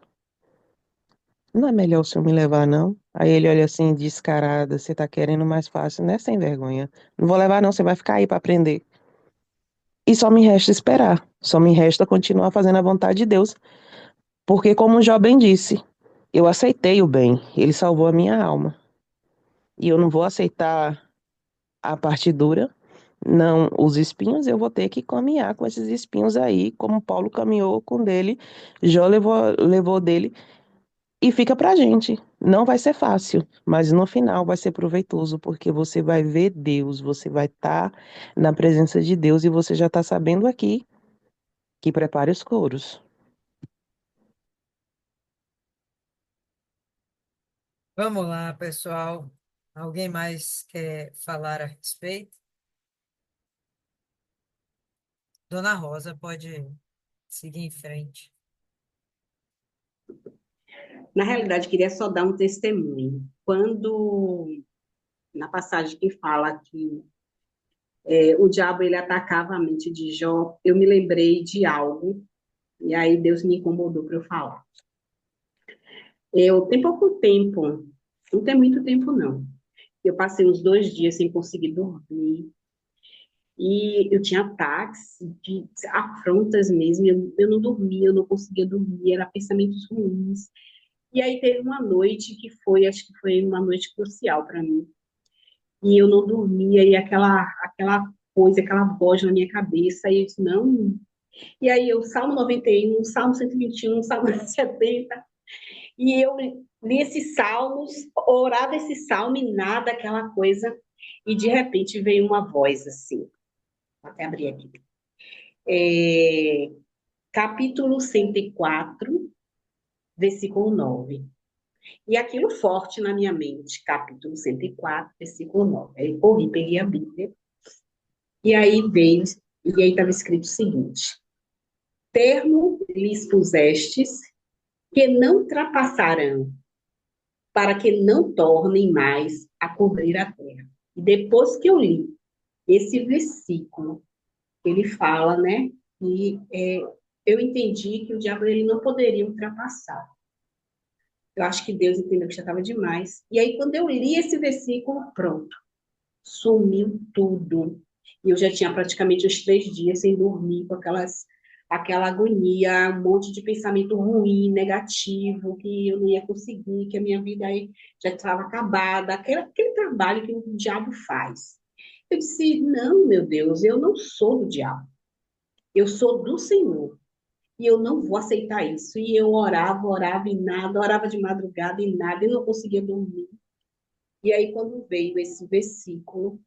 não é melhor o senhor me levar, não? Aí ele olha assim, descarada, você tá querendo mais fácil, né? Sem vergonha. Não vou levar, não, você vai ficar aí para aprender. E só me resta esperar, só me resta continuar fazendo a vontade de Deus, porque como o Jó bem disse, eu aceitei o bem, ele salvou a minha alma. E eu não vou aceitar a parte dura, não os espinhos, eu vou ter que caminhar com esses espinhos aí, como Paulo caminhou com dele, Jó levou dele, e fica pra gente. Não vai ser fácil, mas no final vai ser proveitoso, porque você vai ver Deus, você vai estar na presença de Deus e você já está sabendo aqui que prepare os couros. Vamos lá, pessoal. Alguém mais quer falar a respeito? Dona Rosa, pode seguir em frente. Na realidade, queria só dar um testemunho. Quando, na passagem que fala que o diabo ele atacava a mente de Jó, eu me lembrei de algo, e aí Deus me incomodou para eu falar. Eu tenho pouco tempo, não tem muito tempo não. Eu passei uns 2 dias sem conseguir dormir, e eu tinha ataques de afrontas mesmo, eu não dormia, eu não conseguia dormir, eram pensamentos ruins. E aí teve uma noite que foi, acho que foi uma noite crucial para mim. E eu não dormia, e aquela coisa, aquela voz na minha cabeça, e eu disse, não. E aí eu, Salmo 91, Salmo 121, Salmo 70, e eu li esses salmos, orava esse salmo e nada, aquela coisa, e de repente veio uma voz assim, vou até abrir aqui, é, capítulo 104, versículo 9. E aquilo forte na minha mente, capítulo 104, versículo 9. Aí eu corri, peguei a Bíblia, e aí veio, e aí estava escrito o seguinte: termo lhes pusestes que não trapassarão, para que não tornem mais a cobrir a terra. E depois que eu li esse versículo, ele fala, né, que eu entendi que o diabo ele não poderia ultrapassar. Eu acho que Deus entendeu que já estava demais. E aí, quando eu li esse versículo, pronto, sumiu tudo. E eu já tinha praticamente uns 3 dias sem dormir, com aquela agonia, um monte de pensamento ruim, negativo, que eu não ia conseguir, que a minha vida aí já estava acabada, aquele trabalho que o diabo faz. Eu disse, não, meu Deus, eu não sou do diabo, eu sou do Senhor. E eu não vou aceitar isso. E eu orava, orava e nada, orava de madrugada e nada, e não conseguia dormir. E aí, quando veio esse versículo,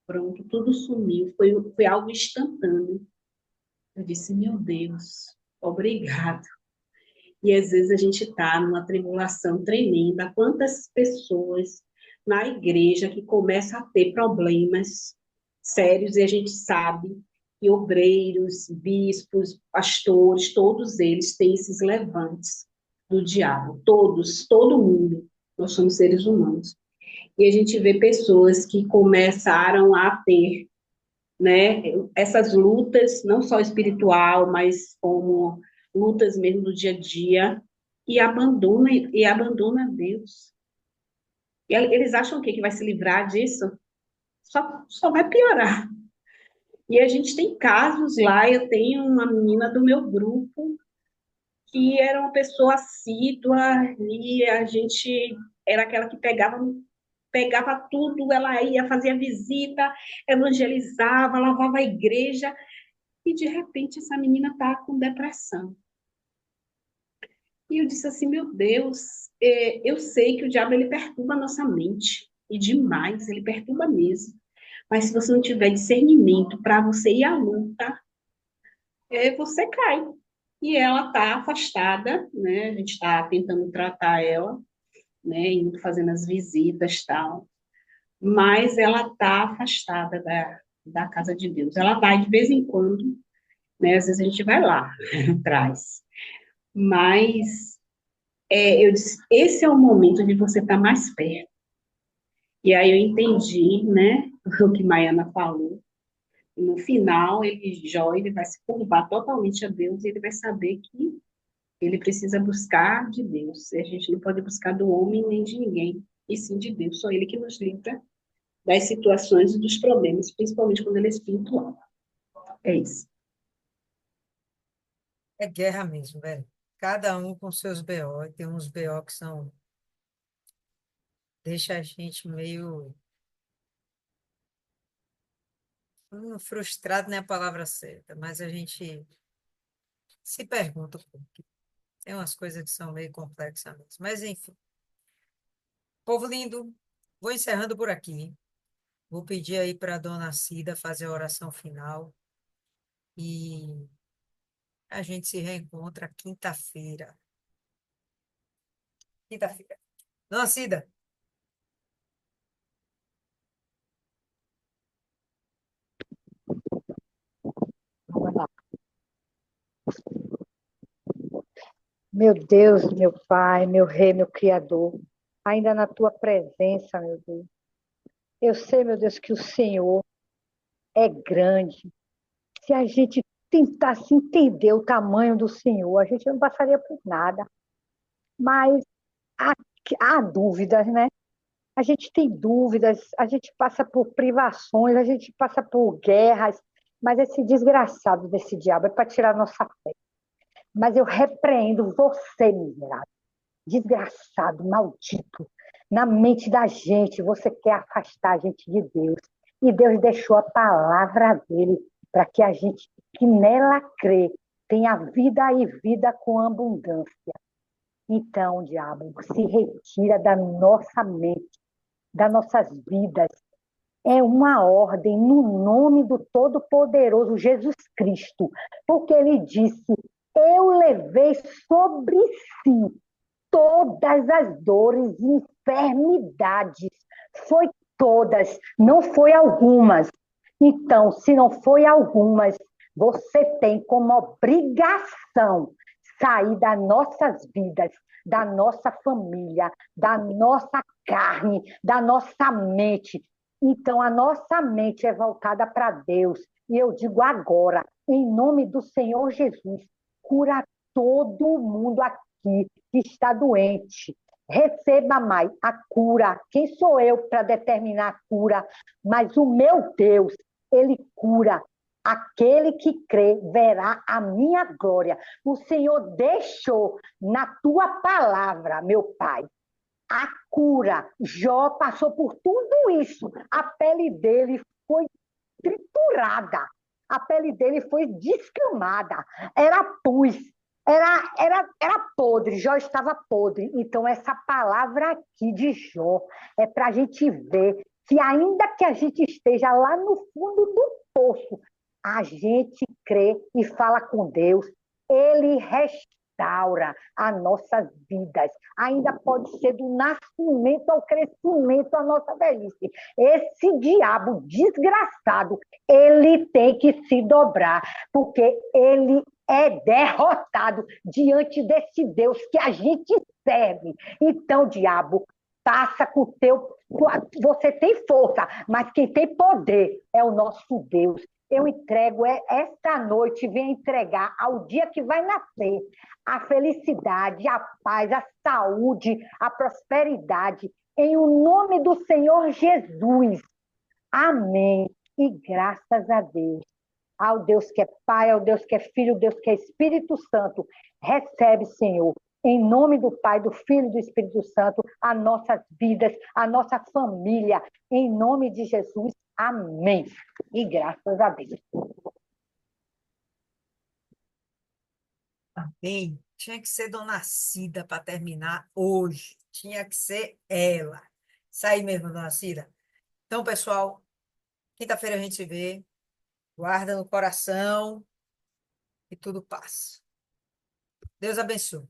pronto, tudo sumiu, foi algo instantâneo. Eu disse, meu Deus, obrigado. E às vezes a gente está numa tribulação tremenda. Quantas pessoas na igreja que começam a ter problemas sérios e a gente sabe que obreiros, bispos, pastores, todos eles têm esses levantes do diabo. Todos, todo mundo. Nós somos seres humanos. E a gente vê pessoas que começaram a ter, né, essas lutas, não só espiritual, mas como lutas mesmo do dia a dia, e abandona Deus. E eles acham o quê? Que vai se livrar disso? Só vai piorar. E a gente tem casos lá, eu tenho uma menina do meu grupo que era uma pessoa assídua e a gente era aquela que pegava tudo, ela ia, fazia visita, evangelizava, lavava a igreja, e de repente essa menina está com depressão. E eu disse assim, meu Deus, eu sei que o diabo ele perturba a nossa mente, e demais, ele perturba mesmo. Mas se você não tiver discernimento para você ir à luta, você cai. E ela está afastada, né? A gente está tentando tratar ela, né? Indo fazendo as visitas e tal. Mas ela está afastada da casa de Deus. Ela vai de vez em quando, né? Às vezes a gente vai lá, traz. Mas eu disse, esse é o momento de você estar mais perto. E aí eu entendi, né, o que Maiana falou. E no final, ele vai se curvar totalmente a Deus e ele vai saber que ele precisa buscar de Deus. E a gente não pode buscar do homem nem de ninguém, e sim de Deus. Só ele que nos livra das situações e dos problemas, principalmente quando ele é espiritual. É isso. É guerra mesmo, velho. Cada um com seus BO. E tem uns BO que são. Deixa a gente meio. Frustrado não é a palavra certa, mas a gente se pergunta por quê. Tem umas coisas que são meio complexas mesmo. Mas enfim. Povo lindo, vou encerrando por aqui. Vou pedir aí para a dona Cida fazer a oração final. E a gente se reencontra quinta-feira. Quinta-feira. Dona Cida. Vamos lá. Meu Deus, meu Pai, meu Rei, meu Criador, ainda na tua presença, meu Deus. Eu sei, meu Deus, que o Senhor é grande. Se a gente tentasse entender o tamanho do Senhor, a gente não passaria por nada. Mas há, há dúvidas, né? A gente tem dúvidas, a gente passa por privações, a gente passa por guerras, mas esse desgraçado desse diabo é para tirar nossa fé. Mas eu repreendo você, miserável, desgraçado, maldito. Na mente da gente, você quer afastar a gente de Deus. E Deus deixou a palavra dele para que a gente, que nela crê, tenha vida e vida com abundância. Então, diabo, se retira da nossa mente, das nossas vidas. É uma ordem no nome do Todo-Poderoso Jesus Cristo, porque ele disse: Eu levei sobre si todas as dores e enfermidades. Foi todas, não foi algumas. Então, se não foi algumas, você tem como obrigação sair das nossas vidas, da nossa família, da nossa carne, da nossa mente. Então, a nossa mente é voltada para Deus. E eu digo agora, em nome do Senhor Jesus, cura todo mundo aqui que está doente. Receba mais a cura. Quem sou eu para determinar a cura? Mas o meu Deus, ele cura. Aquele que crê verá a minha glória. O Senhor deixou na tua palavra, meu Pai, a cura. Jó passou por tudo isso. A pele dele foi triturada. A pele dele foi descamada. Era pus. Era podre. Jó estava podre. Então, essa palavra aqui de Jó é para a gente ver que, ainda que a gente esteja lá no fundo do poço, a gente crê e fala com Deus, ele restaura as nossas vidas. Ainda pode ser do nascimento ao crescimento a nossa velhice. Esse diabo desgraçado, ele tem que se dobrar, porque ele é derrotado diante desse Deus que a gente serve. Então, diabo, passa com o teu. Você tem força, mas quem tem poder é o nosso Deus. Eu entrego esta noite, venho entregar ao dia que vai nascer a felicidade, a paz, a saúde, a prosperidade, em o nome do Senhor Jesus. Amém. E graças a Deus. Ao Deus que é Pai, ao Deus que é Filho, ao Deus que é Espírito Santo. Recebe, Senhor, em nome do Pai, do Filho e do Espírito Santo, as nossas vidas, a nossa família, em nome de Jesus. Amém. E graças a Deus. Amém. Tinha que ser Dona Cida para terminar hoje. Tinha que ser ela. Isso aí mesmo, Dona Cida. Então, pessoal, quinta-feira a gente se vê. Guarda no coração e tudo passa. Deus abençoe.